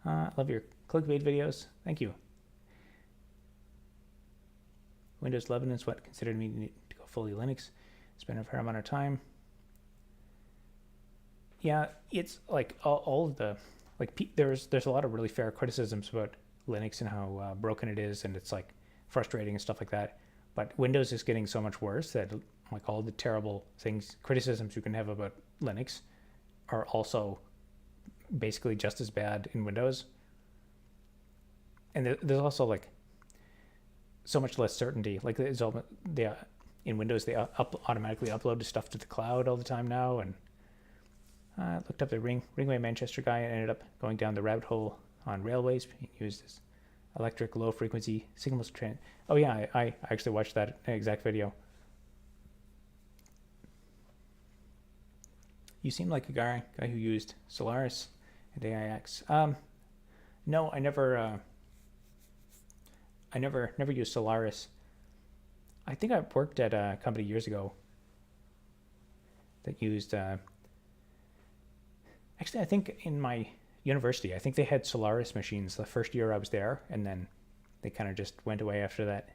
Love your clickbait videos. Thank you. Windows 11 is what considered me to go fully Linux. Spend a fair amount of time. Yeah, it's like all of the there's a lot of really fair criticisms about Linux and how broken it is, and it's like frustrating and stuff like that. But Windows is getting so much worse that like all the terrible criticisms you can have about Linux are also basically just as bad in Windows. And there's also like so much less certainty. Like in Windows they automatically upload stuff to the cloud all the time now. And I looked up the Ringway Manchester guy and ended up going down the rabbit hole on railways being used as electric low frequency signals trend. Oh yeah, I actually watched that exact video. You seem like a guy who used SELinux and AIX. No, I never used SELinux. I think I worked at a company years ago that used. Actually, I think in my university, I think they had SELinux machines the first year I was there, and then they kind of just went away after that.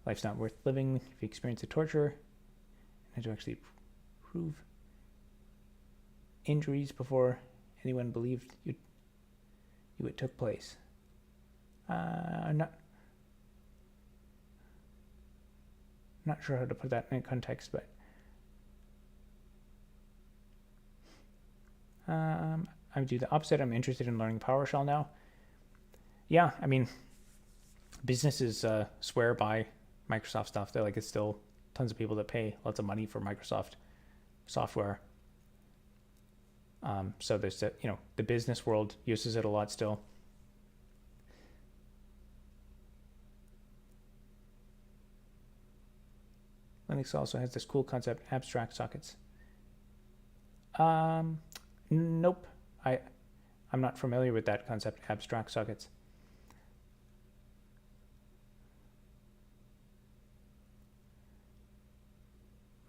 Life's not worth living if you experience the torture and to actually prove injuries before anyone believed it took place. I'm not sure how to put that in context, but I do the opposite. I'm interested in learning PowerShell now. Yeah, I mean, businesses swear by Microsoft stuff. They're like, it's still tons of people that pay lots of money for Microsoft software. So there's the business world uses it a lot still. Linux also has this cool concept, abstract sockets. Nope. I'm not familiar with that concept, abstract sockets.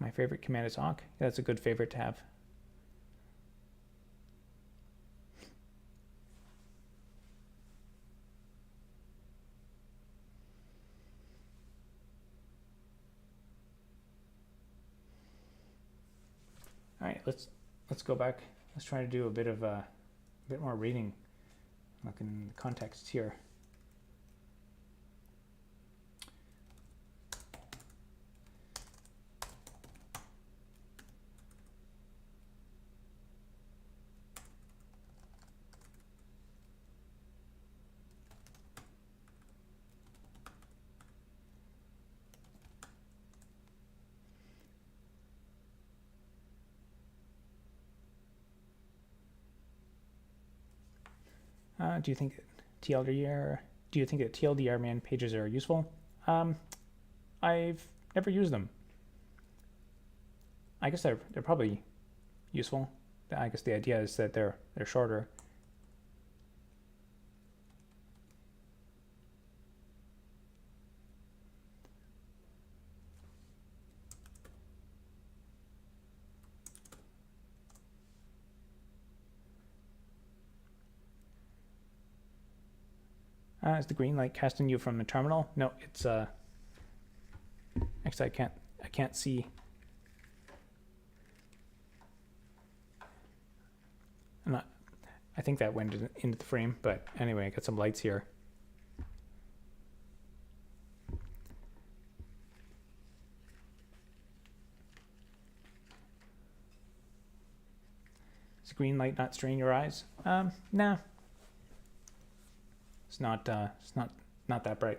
My favorite command is awk. That's a good favorite to have. let's go back. Let's try to do a bit more reading. Look in the context here. Do you think that TLDR man pages are useful? I've never used them. I guess they're probably useful. I guess the idea is that they're shorter. Is the green light casting you from the terminal? No, it's actually I can't see. I think that went into the frame, but anyway, I got some lights here. Is the green light not strain your eyes? Nah. It's not that bright.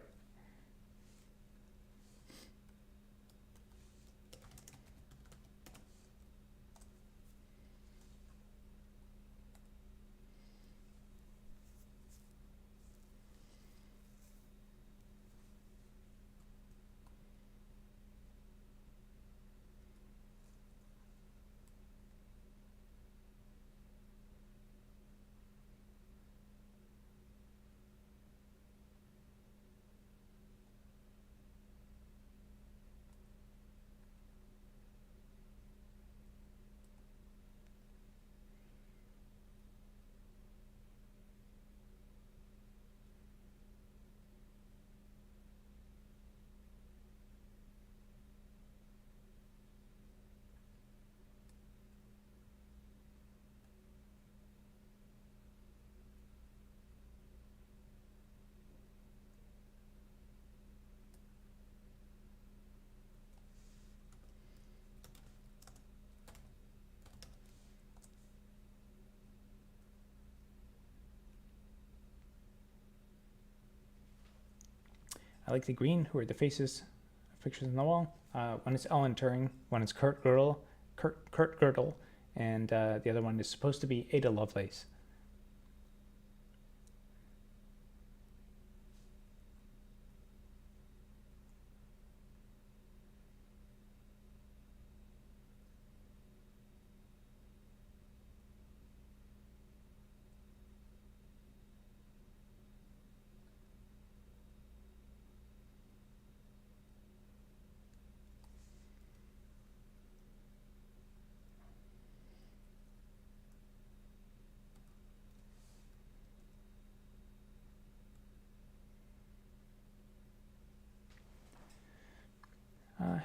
I like the green, who are the faces, pictures on the wall. One is Alan Turing, one is Kurt Gödel, and the other one is supposed to be Ada Lovelace.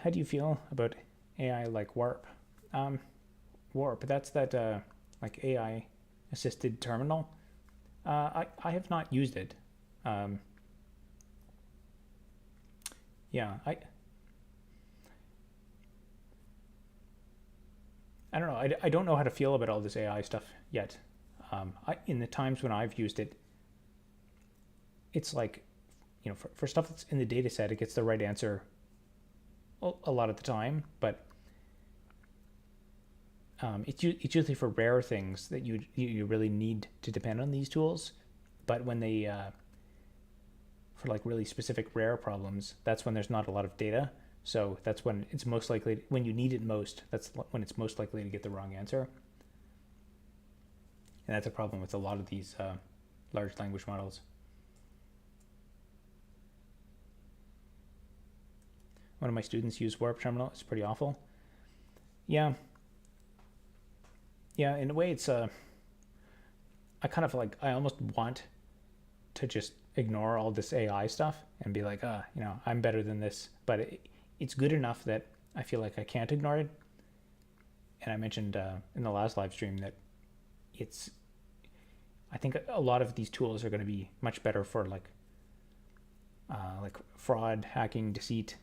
How do you feel about AI like Warp? Warp, that's that like AI assisted terminal. I have not used it. Yeah, I don't know. I don't know how to feel about all this AI stuff yet. In the times when I've used it, it's like, you know, for stuff that's in the data set, it gets the right answer a lot of the time, but it's usually for rare things that you really need to depend on these tools. But when they for like really specific rare problems, that's when there's not a lot of data. So that's when it's most likely, when you need it most, that's when it's most likely to get the wrong answer. And that's a problem with a lot of these large language models. One of my students used Warp Terminal. It's pretty awful. Yeah. Yeah, in a way it's I kind of like, I almost want to just ignore all this AI stuff and be like, you know, I'm better than this. But it's good enough that I feel like I can't ignore it. and I mentioned in the last live stream that I think a lot of these tools are going to be much better for like fraud, hacking, deceit,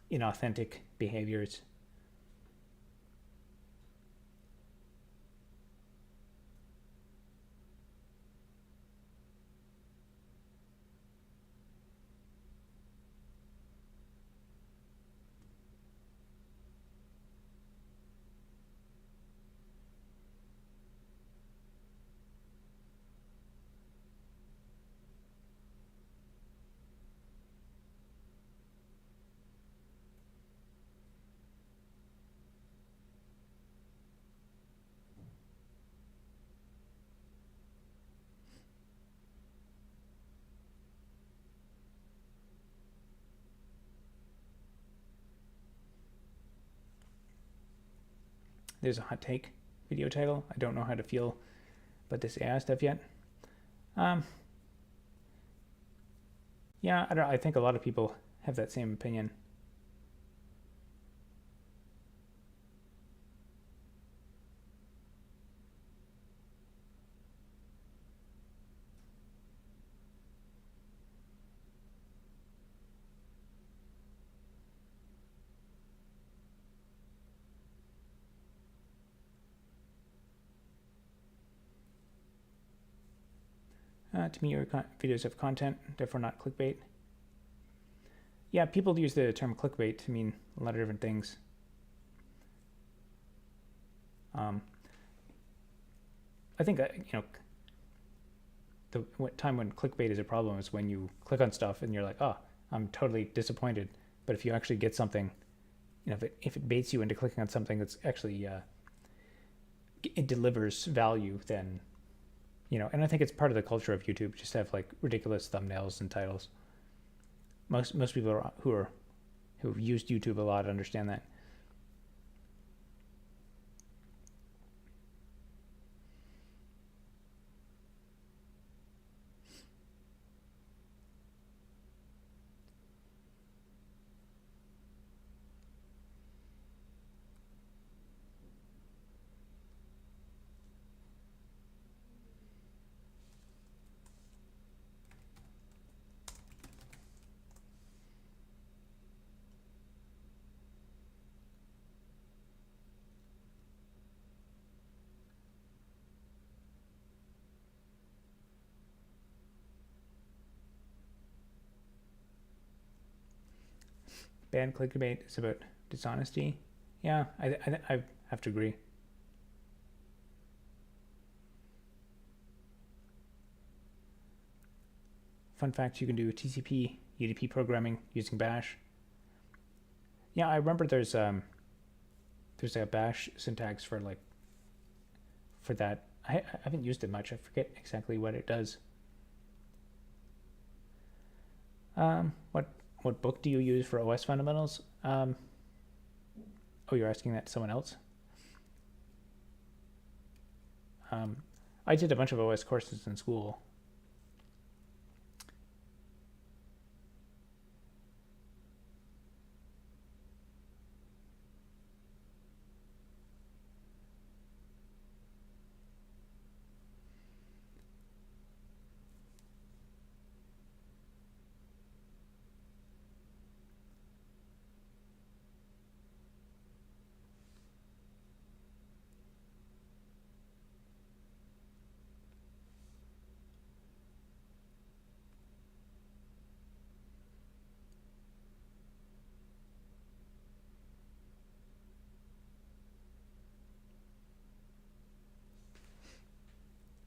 inauthentic behaviors. There's a hot take video title. I don't know how to feel about this AI stuff yet. Yeah, I don't. I think a lot of people have that same opinion. To me, your videos have content, therefore not clickbait. Yeah, people use the term clickbait to mean a lot of different things. I think that, the time when clickbait is a problem is when you click on stuff and you're like, oh, I'm totally disappointed. But if you actually get something, if it baits you into clicking on something that's actually it delivers value, then and I think it's part of the culture of YouTube just to have like ridiculous thumbnails and titles. Most people who've used YouTube a lot understand that. Bad clickbait is about dishonesty. Yeah, I have to agree. Fun fact, you can do TCP, UDP programming using Bash. Yeah, I remember there's a Bash syntax for that. I haven't used it much. I forget exactly what it does. What book do you use for OS fundamentals? Oh, you're asking that to someone else? I did a bunch of OS courses in school.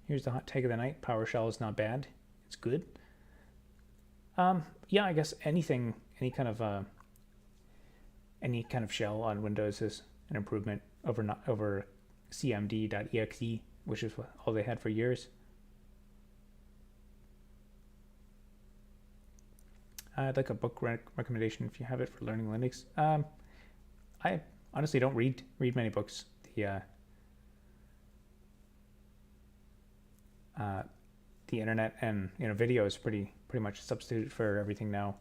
Here's the hot take of the night. PowerShell is not bad. It's good. Yeah, I guess any kind of shell on Windows is an improvement over cmd.exe, which is all they had for years. I'd like a book recommendation if you have it for learning Linux. I honestly don't read many books. The internet and video is pretty much a substitute for everything now.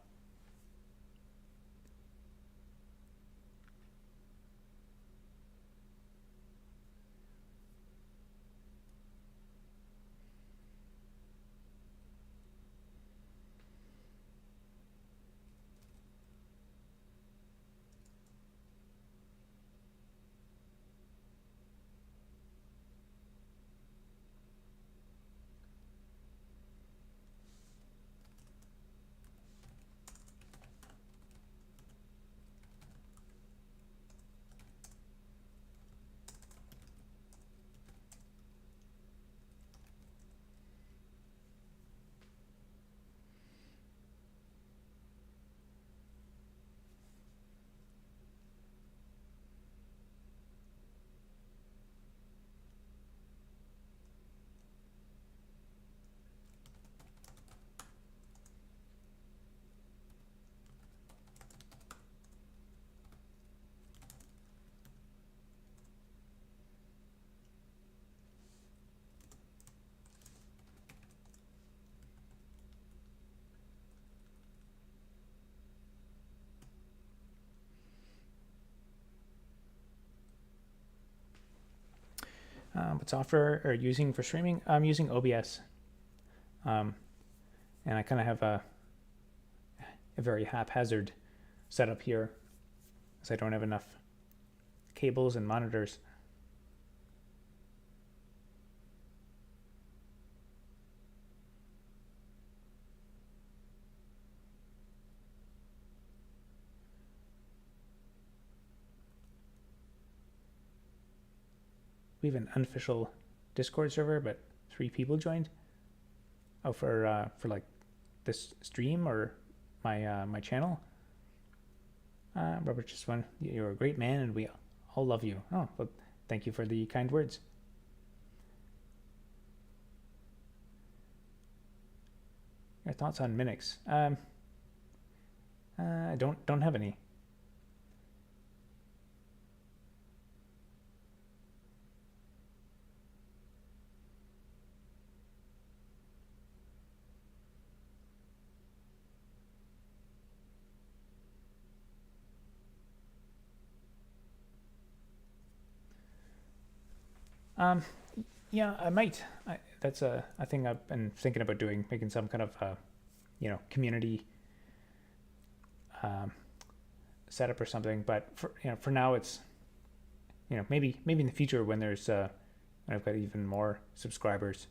What software are you using for streaming? I'm using OBS. And I kind of have a very haphazard setup here, as I don't have enough cables and monitors. We have an unofficial Discord server, but 3 people joined. Oh, for like this stream or my channel. Robert just won. You're a great man, and we all love you. Oh, well, thank you for the kind words. Your thoughts on Minix? I don't have any. Yeah, I might. That's a thing I've been thinking about doing, making some kind of, community setup or something. But for now, it's, maybe in the future when there's when I've got even more subscribers.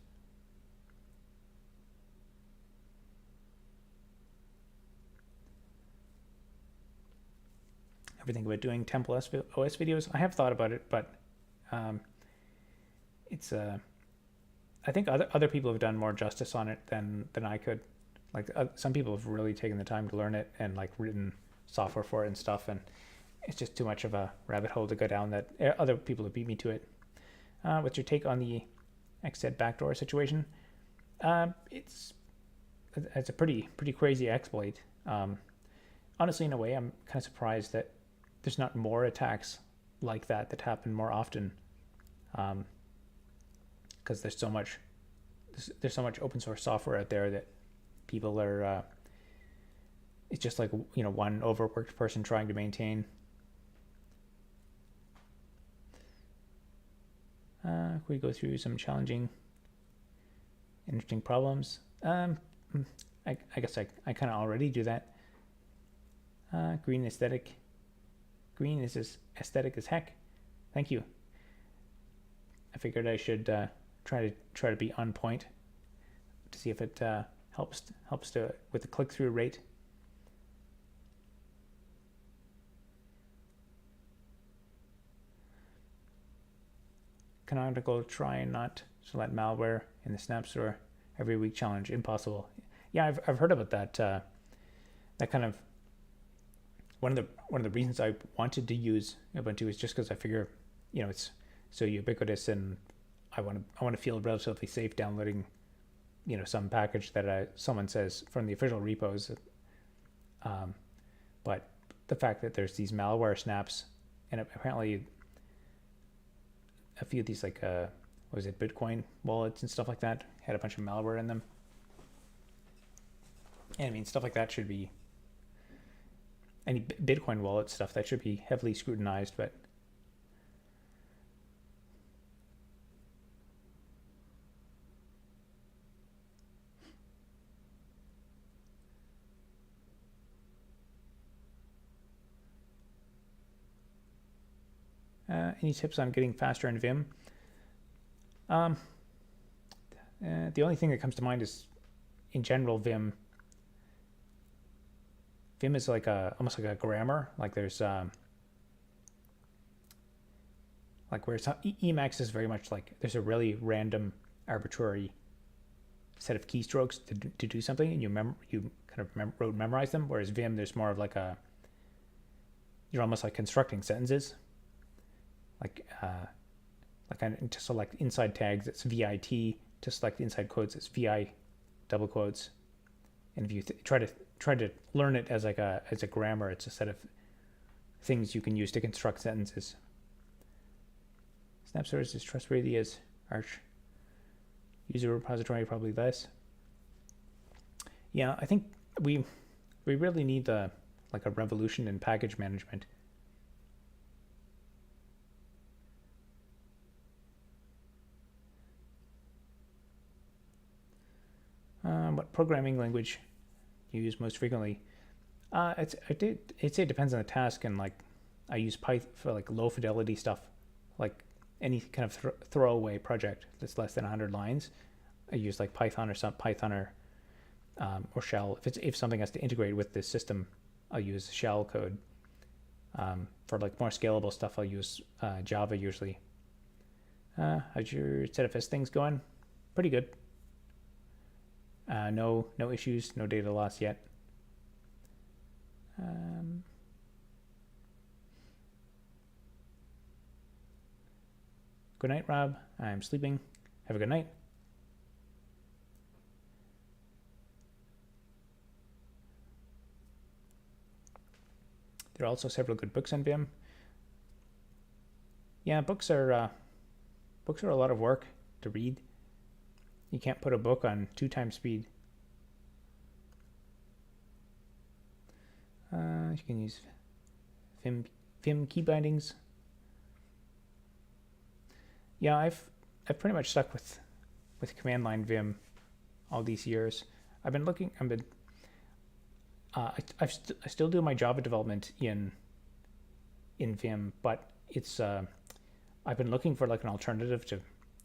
Everything about doing Temple OS videos. I have thought about it, but it's I think other people have done more justice on it than I could. Like some people have really taken the time to learn it and like written software for it and stuff, and it's just too much of a rabbit hole to go down that other people have beat me to it. What's your take on the XZ backdoor situation? It's a pretty crazy exploit. Honestly, in a way, I'm kind of surprised that there's not more attacks like that happen more often. Because there's so much open source software out there that people are it's just like one overworked person trying to maintain. We go through some challenging, interesting problems. I guess I kind of already do that. Green is as aesthetic as heck. Thank you. I figured I should try to be on point to see if it helps with the click-through rate. Canonical try not to let malware in the Snap Store every week challenge. Impossible. Yeah, I've heard about that. That kind of one of the reasons I wanted to use Ubuntu is just because I figure it's so ubiquitous, and I want to feel relatively safe downloading, some package that someone says from the official repos. But the fact that there's these malware snaps, and apparently a few of these Bitcoin wallets and stuff like that had a bunch of malware in them. And I mean, stuff like that should be any Bitcoin wallet stuff that should be heavily scrutinized, but any tips on getting faster in Vim? The only thing that comes to mind is, in general, Vim is like almost like a grammar. Like there's like where Emacs is very much like there's a really random, arbitrary set of keystrokes to do something, and you kind of memorize them. Whereas Vim, there's more of like you're almost like constructing sentences. Like to select inside tags, it's VIT. To select inside quotes, it's VI double quotes. And if you try to learn it as a grammar, it's a set of things you can use to construct sentences. SnapStore is as trustworthy as Arch. User repository probably less. Yeah, I think we really need a revolution in package management. What programming language do you use most frequently? I'd say it depends on the task, and like I use Python for like low fidelity stuff, like any kind of throwaway project that's less than 100 lines. I use like Python or Shell. If something has to integrate with this system, I'll use Shell code. For like more scalable stuff, I'll use Java usually. How's your ZFS things going? Pretty good. No issues, no data loss yet. Good night, Rob. I'm sleeping. Have a good night. There are also several good books on Vim. Yeah, books are a lot of work to read. You can't put a book on 2 times speed. You can use Vim key bindings. Yeah, I've pretty much stuck with command line Vim all these years. I still do my Java development in Vim, but it's I've been looking for like an alternative to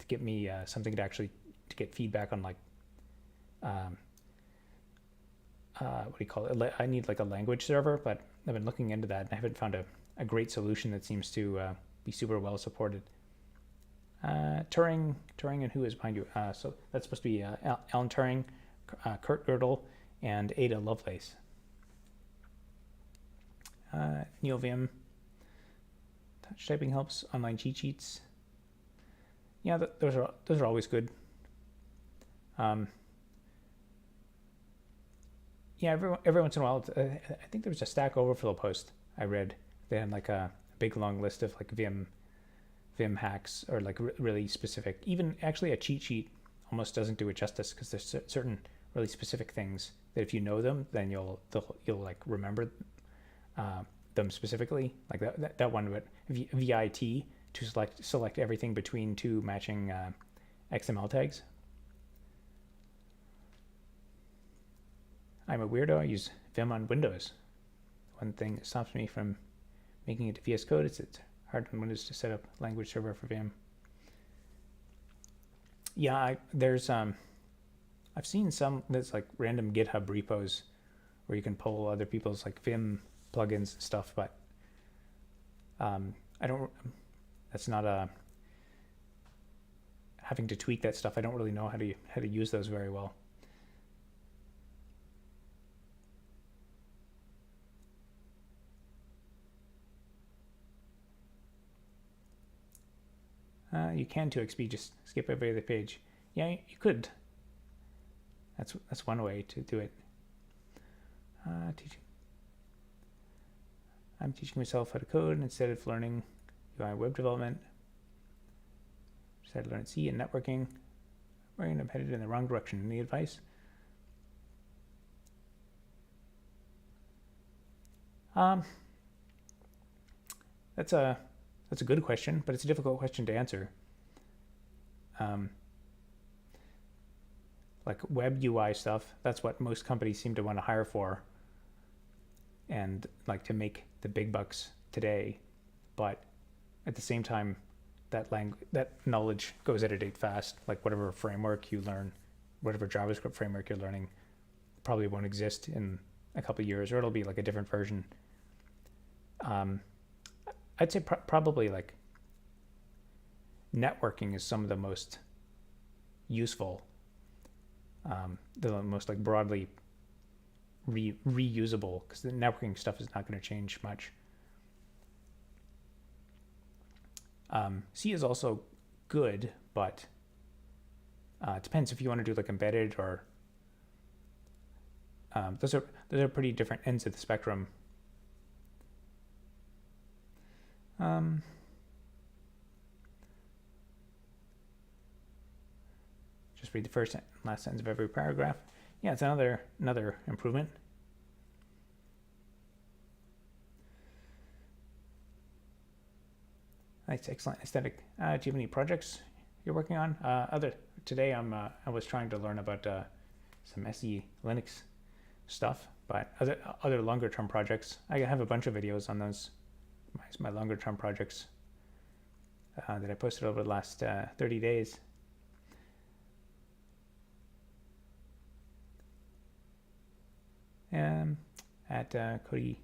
get me something to get feedback on, like what do you call it? I need like a language server, but I've been looking into that and I haven't found a great solution that seems to be super well supported. Turing, and who is behind you? So that's supposed to be Alan Turing, Kurt Gödel, and Ada Lovelace. NeoVim. Touch typing helps. Online cheat sheets. Yeah, those are always good. Yeah, every once in a while, I think there was a Stack Overflow post I read. They had like a big long list of like Vim hacks, or like really specific. Even actually a cheat sheet almost doesn't do it justice, because there's certain really specific things that if you know them, then you'll like remember them specifically. Like that one, but VIT to select everything between 2 matching XML tags. I'm a weirdo. I use Vim on Windows. One thing that stops me from making it to VS Code is it's hard on Windows to set up language server for Vim. Yeah, I've seen some that's like random GitHub repos where you can pull other people's like Vim plugins and stuff, but that's not having to tweak that stuff. I don't really know how to use those very well. You can 2xp, just skip every other page. Yeah, you could. That's one way to do it. I'm teaching myself how to code instead of learning UI web development. Decided to learn C and networking. I'm headed in the wrong direction. Any advice? That's a good question, but it's a difficult question to answer. Like web UI stuff, that's what most companies seem to want to hire for, and like to make the big bucks today. But at the same time, that knowledge goes out of date fast. Like whatever framework you learn, whatever JavaScript framework you're learning, probably won't exist in a couple of years, or it'll be like a different version. I'd say probably like networking is some of the most useful, the most like broadly reusable, because the networking stuff is not going to change much. C is also good, but it depends if you want to do like embedded or those are pretty different ends of the spectrum. Just read the first and last sentence of every paragraph. Yeah, it's another improvement. Nice, excellent aesthetic. Do you have any projects you're working on? Today I was trying to learn about some SELinux stuff. But other longer term projects, I have a bunch of videos on those, my longer term projects that I posted over the last 30 days. At Cody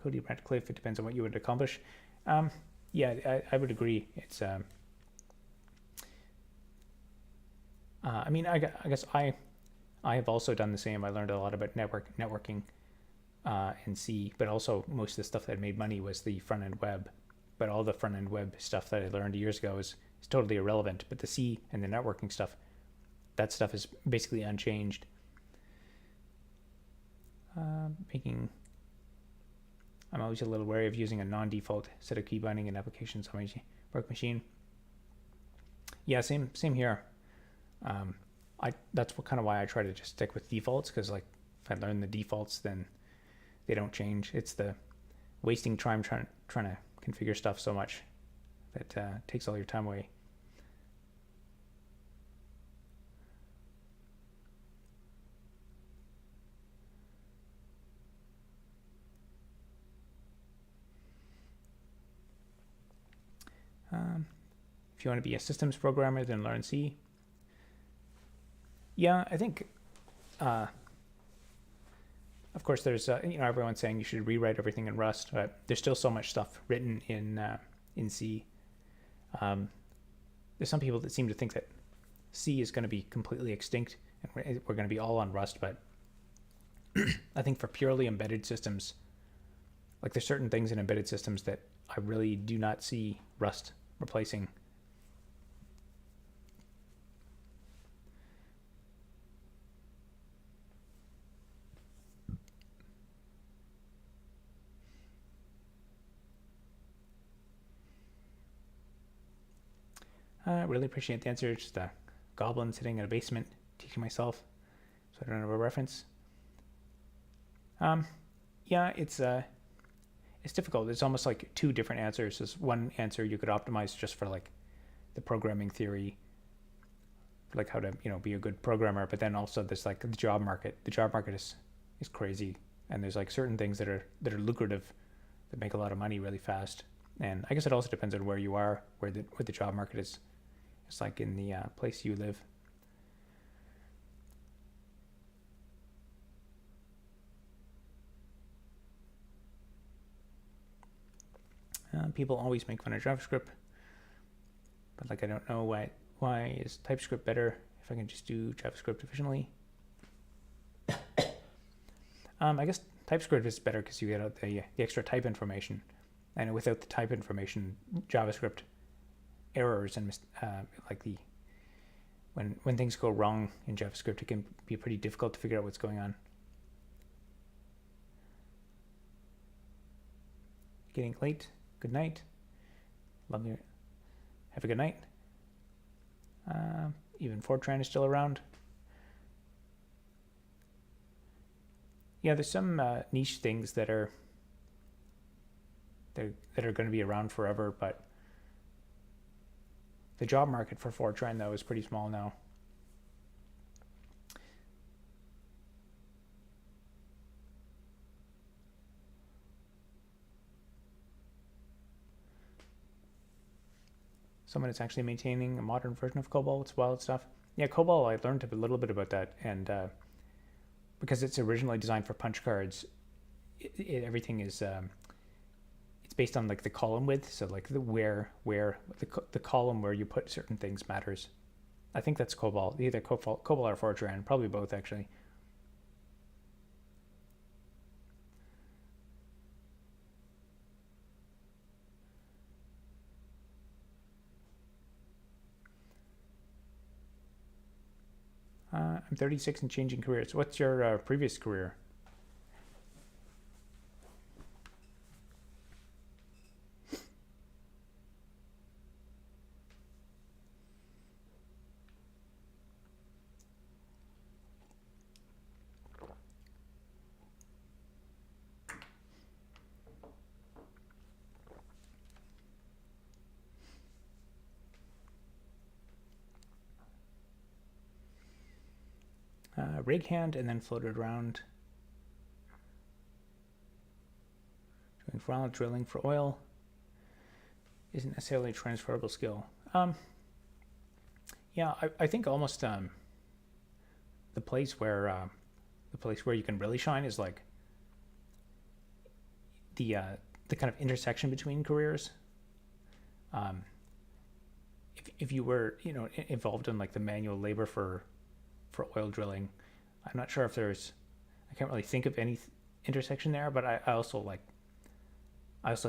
Radcliffe, it depends on what you would accomplish. Yeah, I would agree. It's I mean, I guess I have also done the same. I learned a lot about networking in C, but also most of the stuff that made money was the front end web. But all the front end web stuff that I learned years ago is totally irrelevant. But the C and the networking stuff, that stuff is basically unchanged. I'm always a little wary of using a non-default set of key binding and applications on my work machine. Yeah, same here. That's kind of why I try to just stick with defaults, because like if I learn the defaults, then they don't change. It's the wasting time trying to configure stuff so much that takes all your time away. If you want to be a systems programmer, then learn C. Yeah, I think, of course, there's everyone's saying you should rewrite everything in Rust, but there's still so much stuff written in C. There's some people that seem to think that C is going to be completely extinct and we're going to be all on Rust, but I think for purely embedded systems, like there's certain things in embedded systems that I really do not see Rust replacing. I really appreciate the answer. Just a goblin sitting in a basement teaching myself, so I don't have a reference. Yeah, it's difficult. It's almost like two different answers. There's one answer you could optimize just for like the programming theory, like how to be a good programmer, but then also there's like the job market. The job market is crazy, and there's like certain things that are lucrative, that make a lot of money really fast. And I guess it also depends on where you are, where the job market is. It's like in the place you live. People always make fun of JavaScript, but like I don't know why is TypeScript better if I can just do JavaScript efficiently. I guess TypeScript is better because you get the extra type information, and without the type information, JavaScript errors and like when things go wrong in JavaScript, it can be pretty difficult to figure out what's going on. Getting late. Good night. Love you. Have a good night. Even Fortran is still around. Yeah, there's some niche things that are going to be around forever, but the job market for Fortran though is pretty small now. Someone is actually maintaining a modern version of COBOL. It's wild stuff. Yeah, COBOL, I learned a little bit about that, and because it's originally designed for punch cards, everything is it's based on like the column width, so like where the column where you put certain things matters. I think that's COBOL, either COBOL or Fortran, probably both actually. I'm 36 and changing careers. What's your previous career? rig hand and then float it around. Doing for drilling for oil isn't necessarily a transferable skill. Yeah, I think almost the place where you can really shine is like the kind of intersection between careers. If you were involved in like the manual labor for oil drilling, I'm not sure if I can't really think of any intersection there, but I also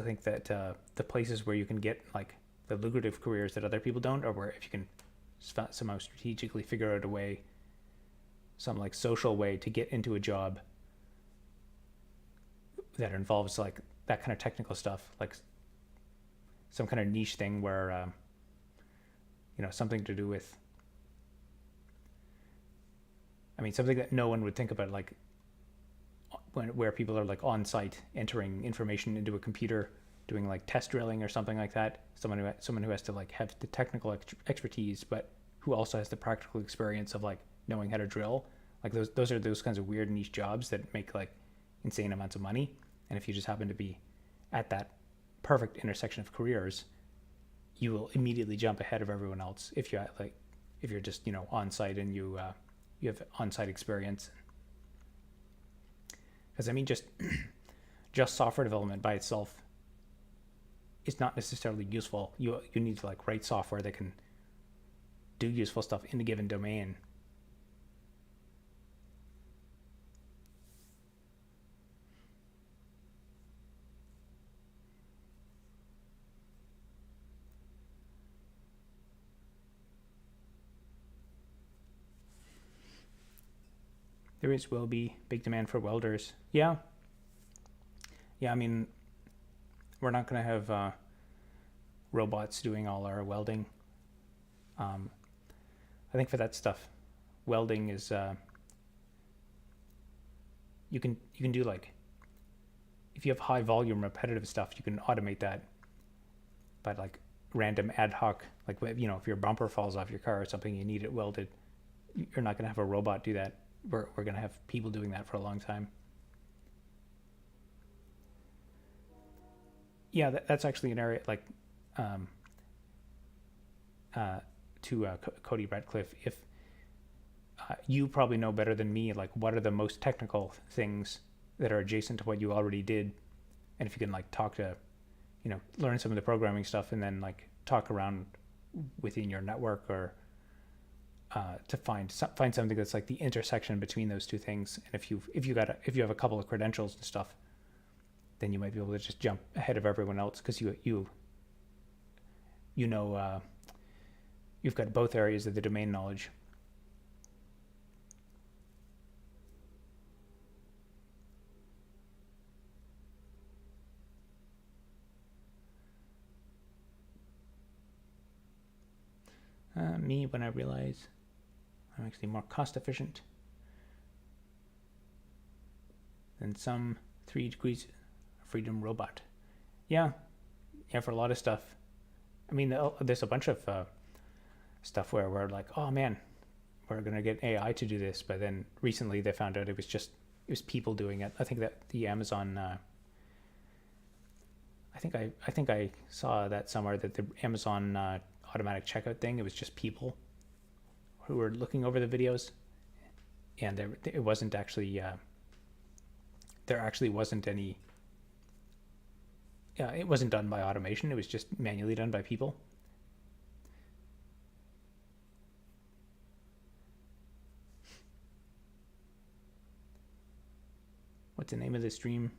think that the places where you can get like the lucrative careers that other people don't, or where if you can somehow strategically figure out a way, some like social way to get into a job that involves like that kind of technical stuff, like some kind of niche thing where something to do with, something that no one would think about, like where people are like on site entering information into a computer, doing like test drilling or something like that. Someone who has to like have the technical expertise, but who also has the practical experience of like knowing how to drill. Like those are those kinds of weird niche jobs that make like insane amounts of money. And if you just happen to be at that perfect intersection of careers, you will immediately jump ahead of everyone else if you're just on site and you have on site experience. Because just software development by itself is not necessarily useful. You need to like write software that can do useful stuff in a given domain. There will be big demand for welders. Yeah, we're not going to have robots doing all our welding. I think for that stuff, welding is you can do like, if you have high volume repetitive stuff, you can automate that by like random ad hoc, like if your bumper falls off your car or something, you need it welded. You're not going to have a robot do that. We're going to have people doing that for a long time. Yeah, that's actually an area like to Cody Radcliffe. If you probably know better than me, like what are the most technical things that are adjacent to what you already did, and if you can like talk to, learn some of the programming stuff and then like talk around within your network or to find something that's like the intersection between those two things. And if you have a couple of credentials and stuff, then you might be able to just jump ahead of everyone else because you've got both areas of the domain knowledge. Me, when I realize I'm actually more cost efficient than some 3 degrees of freedom robot. Yeah, for a lot of stuff. There's a bunch of stuff where we're like, oh man, we're gonna get AI to do this, but then recently they found out it was people doing it. I think that the Amazon I think I saw that somewhere, that the Amazon automatic checkout thing, it was just people who were looking over the videos, and it wasn't actually there actually wasn't any it wasn't done by automation, it was just manually done by people. What's the name of the stream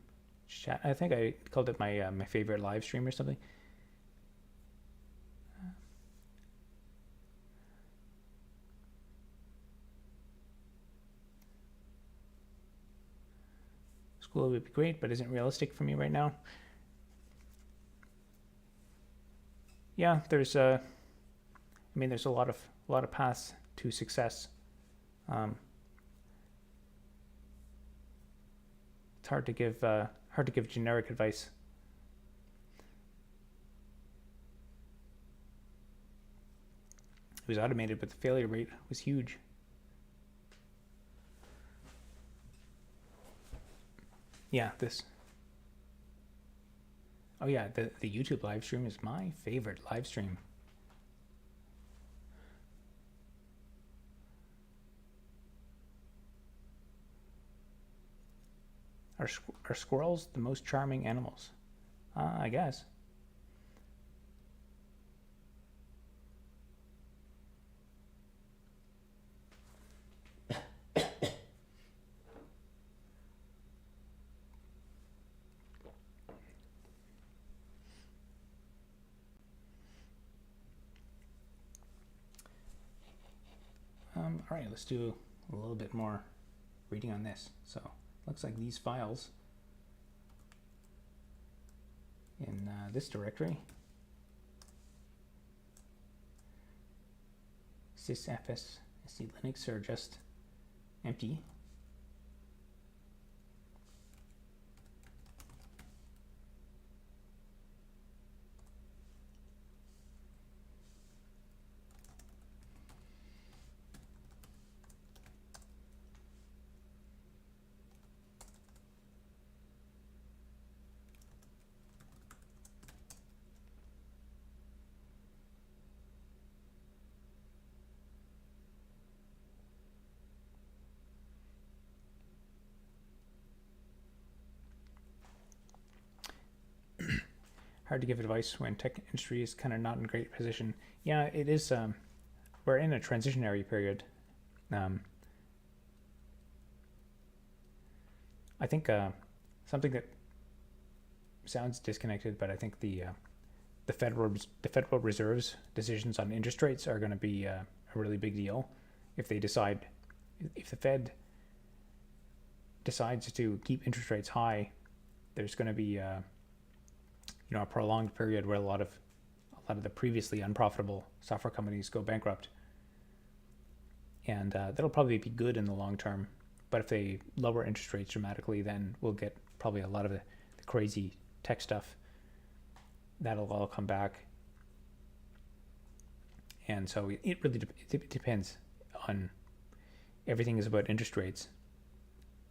chat? I think I called it my my favorite live stream or something. School would be great, but isn't realistic for me right now. Yeah, there's there's a lot of paths to success. It's hard to give generic advice. It was automated, but the failure rate was huge. Yeah, this. Oh yeah, the YouTube live stream is my favorite live stream. Are squirrels the most charming animals? I guess. All right, let's do a little bit more reading on this. So looks like these files in this directory, sysfs SELinux, are just empty. Hard to give advice when tech industry is kind of not in a great position. Yeah, it is. We're in a transitionary period. I think something that sounds disconnected, but I think the Federal Reserve's decisions on interest rates are going to be a really big deal. If the Fed decides to keep interest rates high, there's going to be a prolonged period where a lot of the previously unprofitable software companies go bankrupt, and that'll probably be good in the long term. But if they lower interest rates dramatically, then we'll get probably a lot of the crazy tech stuff. That'll all come back. And so it really depends on, everything is about interest rates.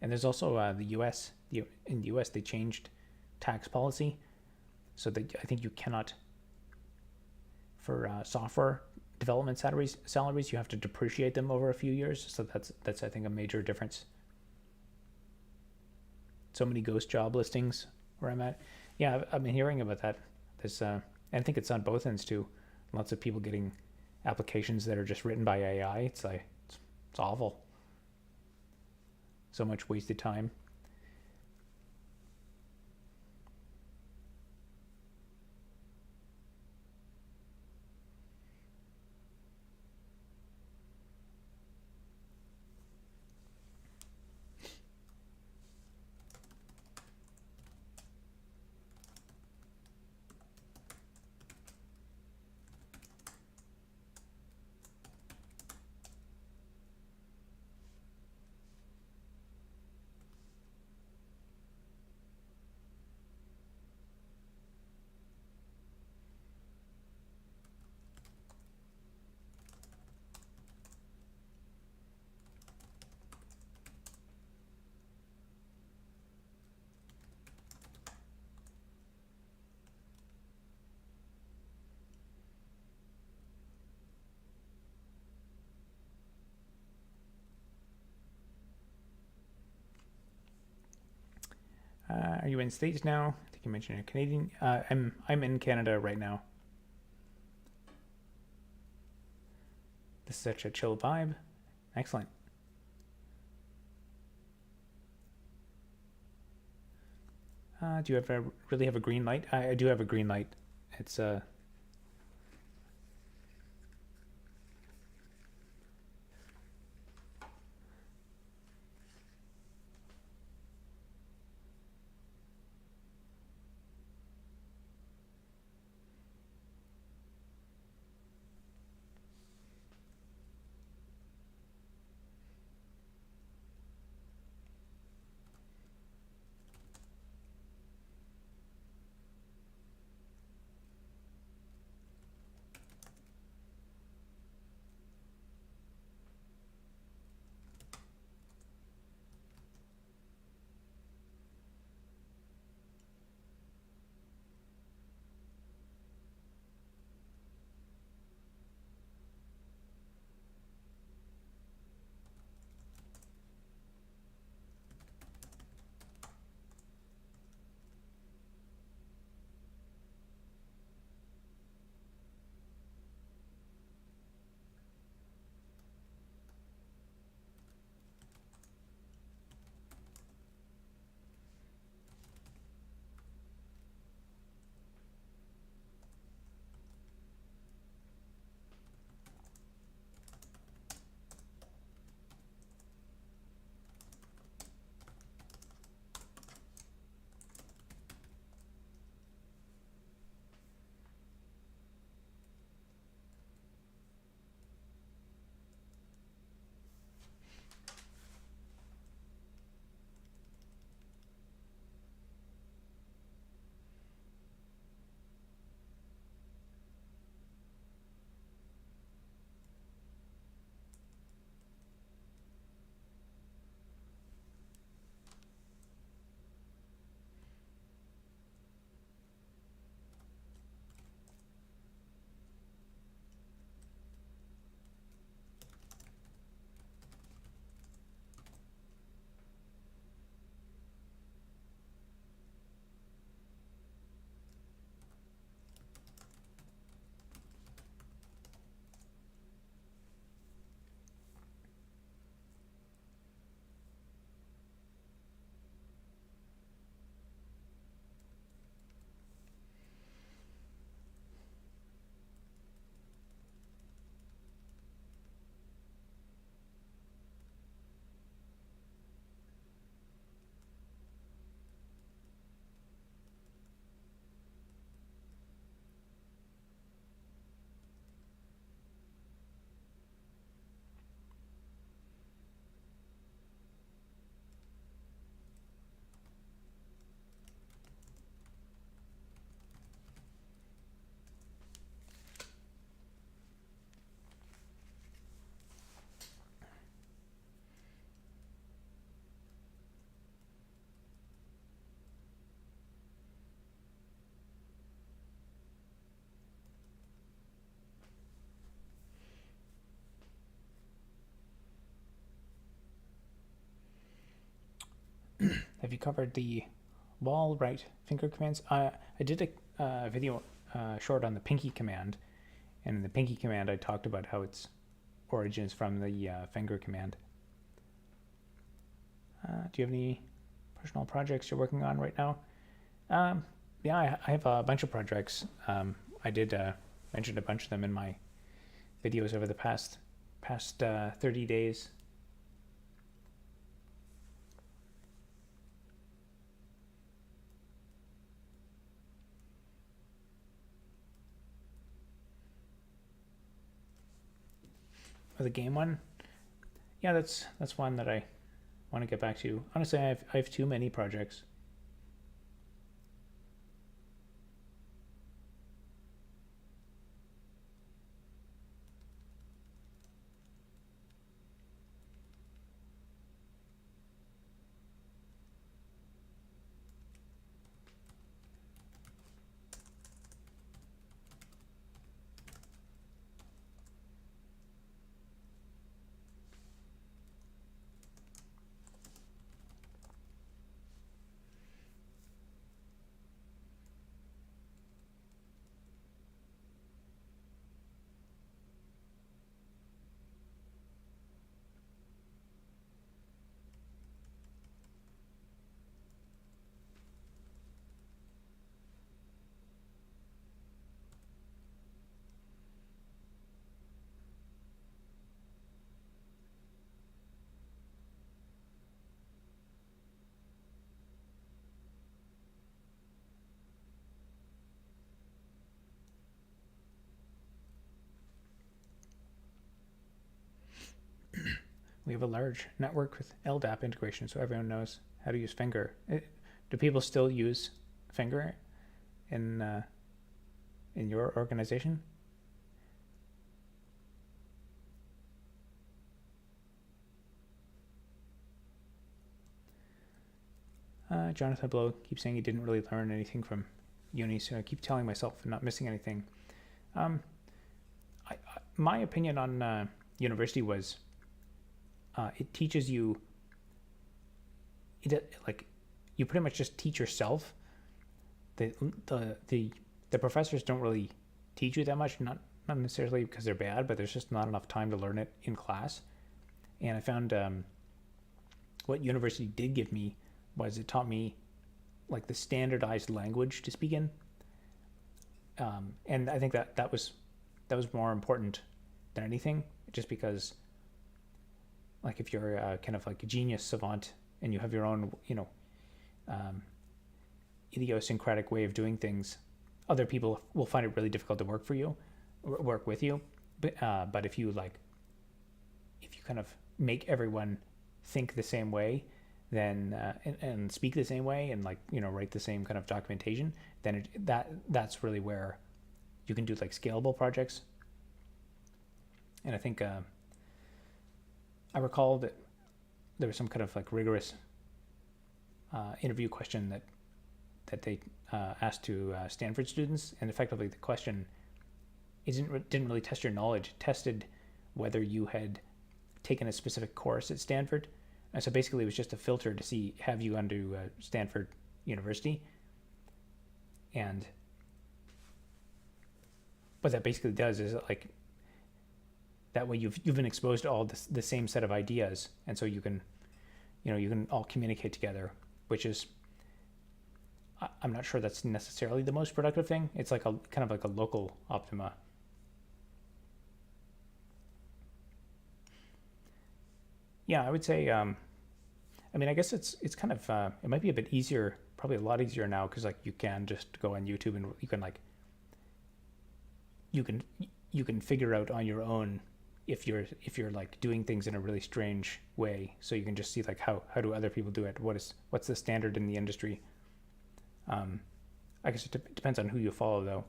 And there's also the US. In the US, they changed tax policy so that I think you cannot, for software development salaries, you have to depreciate them over a few years. So that's I think a major difference. So many ghost job listings where I'm at. Yeah, I've been hearing about that. There's I think it's on both ends too. Lots of people getting applications that are just written by AI. It's like it's awful. So much wasted time. Are you in States now? I think you mentioned you're Canadian. I'm in Canada right now. This is such a chill vibe. Excellent. Do you really have a green light? I do have a green light. It's have you covered the wall right finger commands? I did a video short on the pinky command, and in the pinky command I talked about how its origin is from the finger command. Do you have any personal projects you're working on right now? Yeah, I have a bunch of projects. I did mention a bunch of them in my videos over the past 30 days. For the game one, yeah, that's one that I want to get back to. Honestly, I have too many projects. We have a large network with LDAP integration, so everyone knows how to use Finger. Do people still use Finger in your organization? Jonathan Blow keeps saying he didn't really learn anything from uni, so I keep telling myself I'm not missing anything. My opinion on university was it teaches you, like, you pretty much just teach yourself. The professors don't really teach you that much, not necessarily because they're bad, but there's just not enough time to learn it in class. And I found what university did give me was it taught me like the standardized language to speak in, and I think that was more important than anything, just because, like, if you're kind of like a genius savant and you have your own, idiosyncratic way of doing things, other people will find it really difficult to work with you. But if you kind of make everyone think the same way, then and speak the same way, and write the same kind of documentation, then that's really where you can do like scalable projects. And I think I recall that there was some kind of like rigorous interview question that they asked to Stanford students, and effectively the question didn't really test your knowledge. It tested whether you had taken a specific course at Stanford. And so basically it was just a filter to see, have you gone to Stanford University? And what that basically does is, like, that way you've been exposed to all the same set of ideas, and so you can all communicate together, which is, I'm not sure that's necessarily the most productive thing. It's like a kind of like a local optima. Yeah, I would say, I guess it's kind of, it might be a bit easier, probably a lot easier now, because like you can just go on YouTube and you can figure out on your own if you're like doing things in a really strange way. So you can just see like how do other people do it? What's the standard in the industry? I guess it depends on who you follow, though.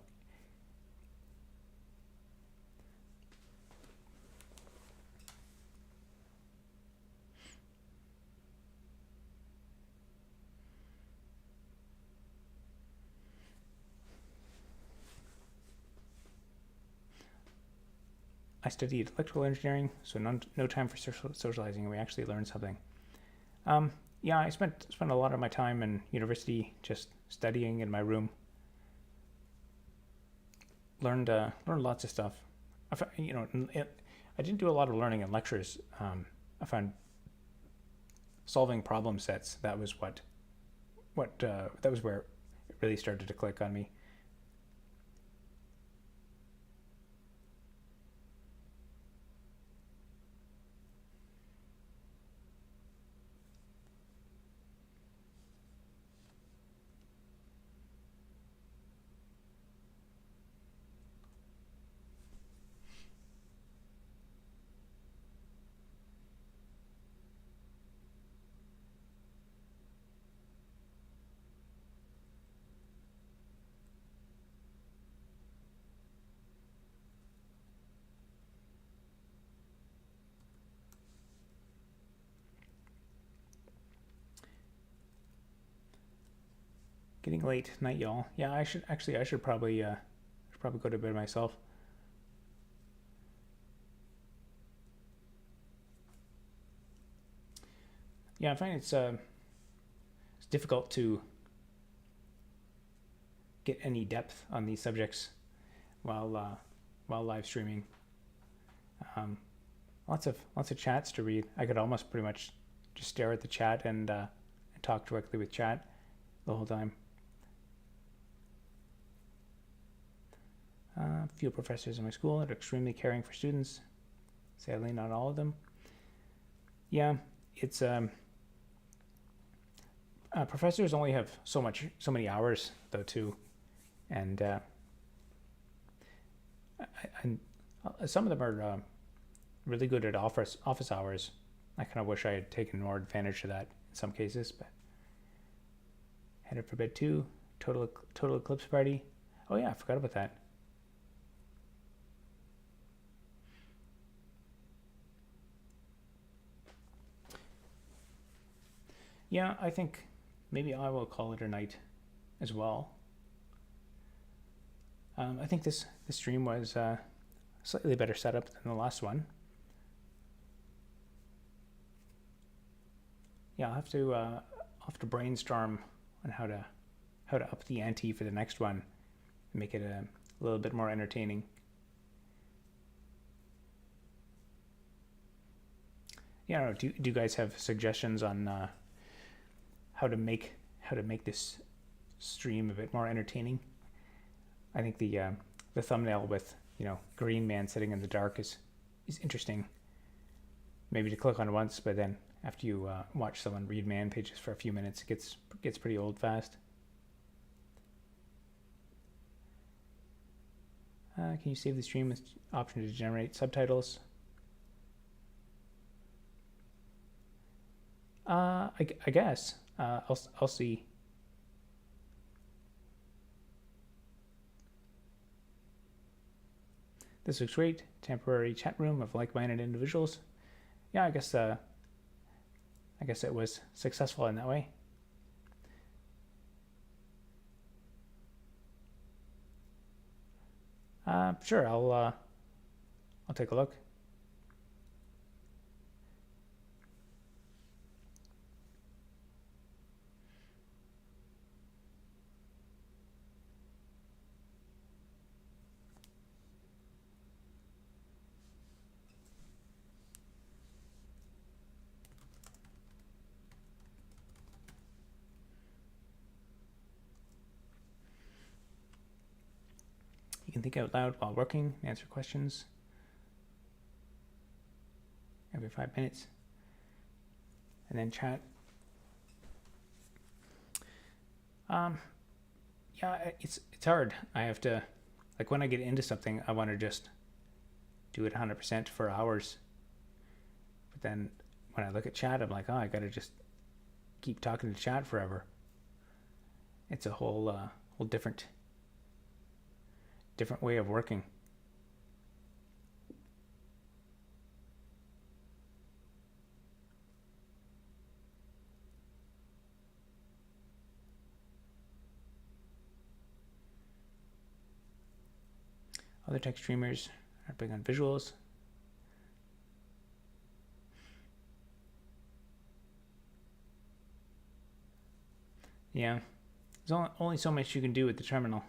I studied electrical engineering, so no time for socializing, and we actually learned something. Yeah, I spent a lot of my time in university just studying in my room. Learned lots of stuff. I didn't do a lot of learning in lectures. I found solving problem sets, that was that was where it really started to click on me. Getting late night, y'all. Yeah, I should probably go to bed myself. Yeah, I find it's difficult to get any depth on these subjects while live streaming. Lots of chats to read. I could almost pretty much just stare at the chat and talk directly with chat the whole time. A few professors in my school are extremely caring for students. Sadly, not all of them. Yeah, it's professors only have so many hours though too, and some of them are really good at office hours. I kind of wish I had taken more advantage of that in some cases, but headed for bed too. Total eclipse party. Oh yeah, I forgot about that. Yeah, I think maybe I will call it a night as well. I think this stream was slightly better setup than the last one. Yeah, I'll have to brainstorm on how to up the ante for the next one and make it a little bit more entertaining. Yeah, do you guys have suggestions on how to make this stream a bit more entertaining? I think the thumbnail with green man sitting in the dark is interesting. Maybe to click on once, but then after you watch someone read man pages for a few minutes, it gets pretty old fast. Can you save the stream with option to generate subtitles? I guess. I'll see. This looks great. Temporary chat room of like-minded individuals. Yeah, I guess it was successful in that way. Sure, I'll take a look. You can think out loud while working, answer questions every 5 minutes, and then chat. Yeah, it's hard. I have to, like, when I get into something, I want to just do it 100% for hours. But then when I look at chat, I'm like, oh, I got to just keep talking to chat forever. It's a whole different way of working. Other tech streamers are big on visuals. Yeah, there's only so much you can do with the terminal.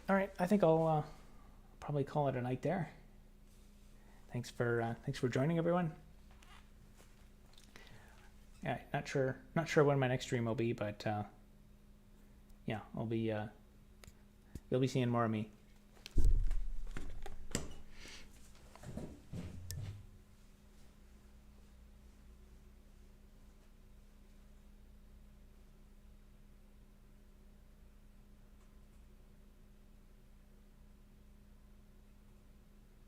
All right, I think I'll probably call it a night there. Thanks for joining, everyone. Yeah, not sure when my next stream will be, but yeah, you'll be seeing more of me.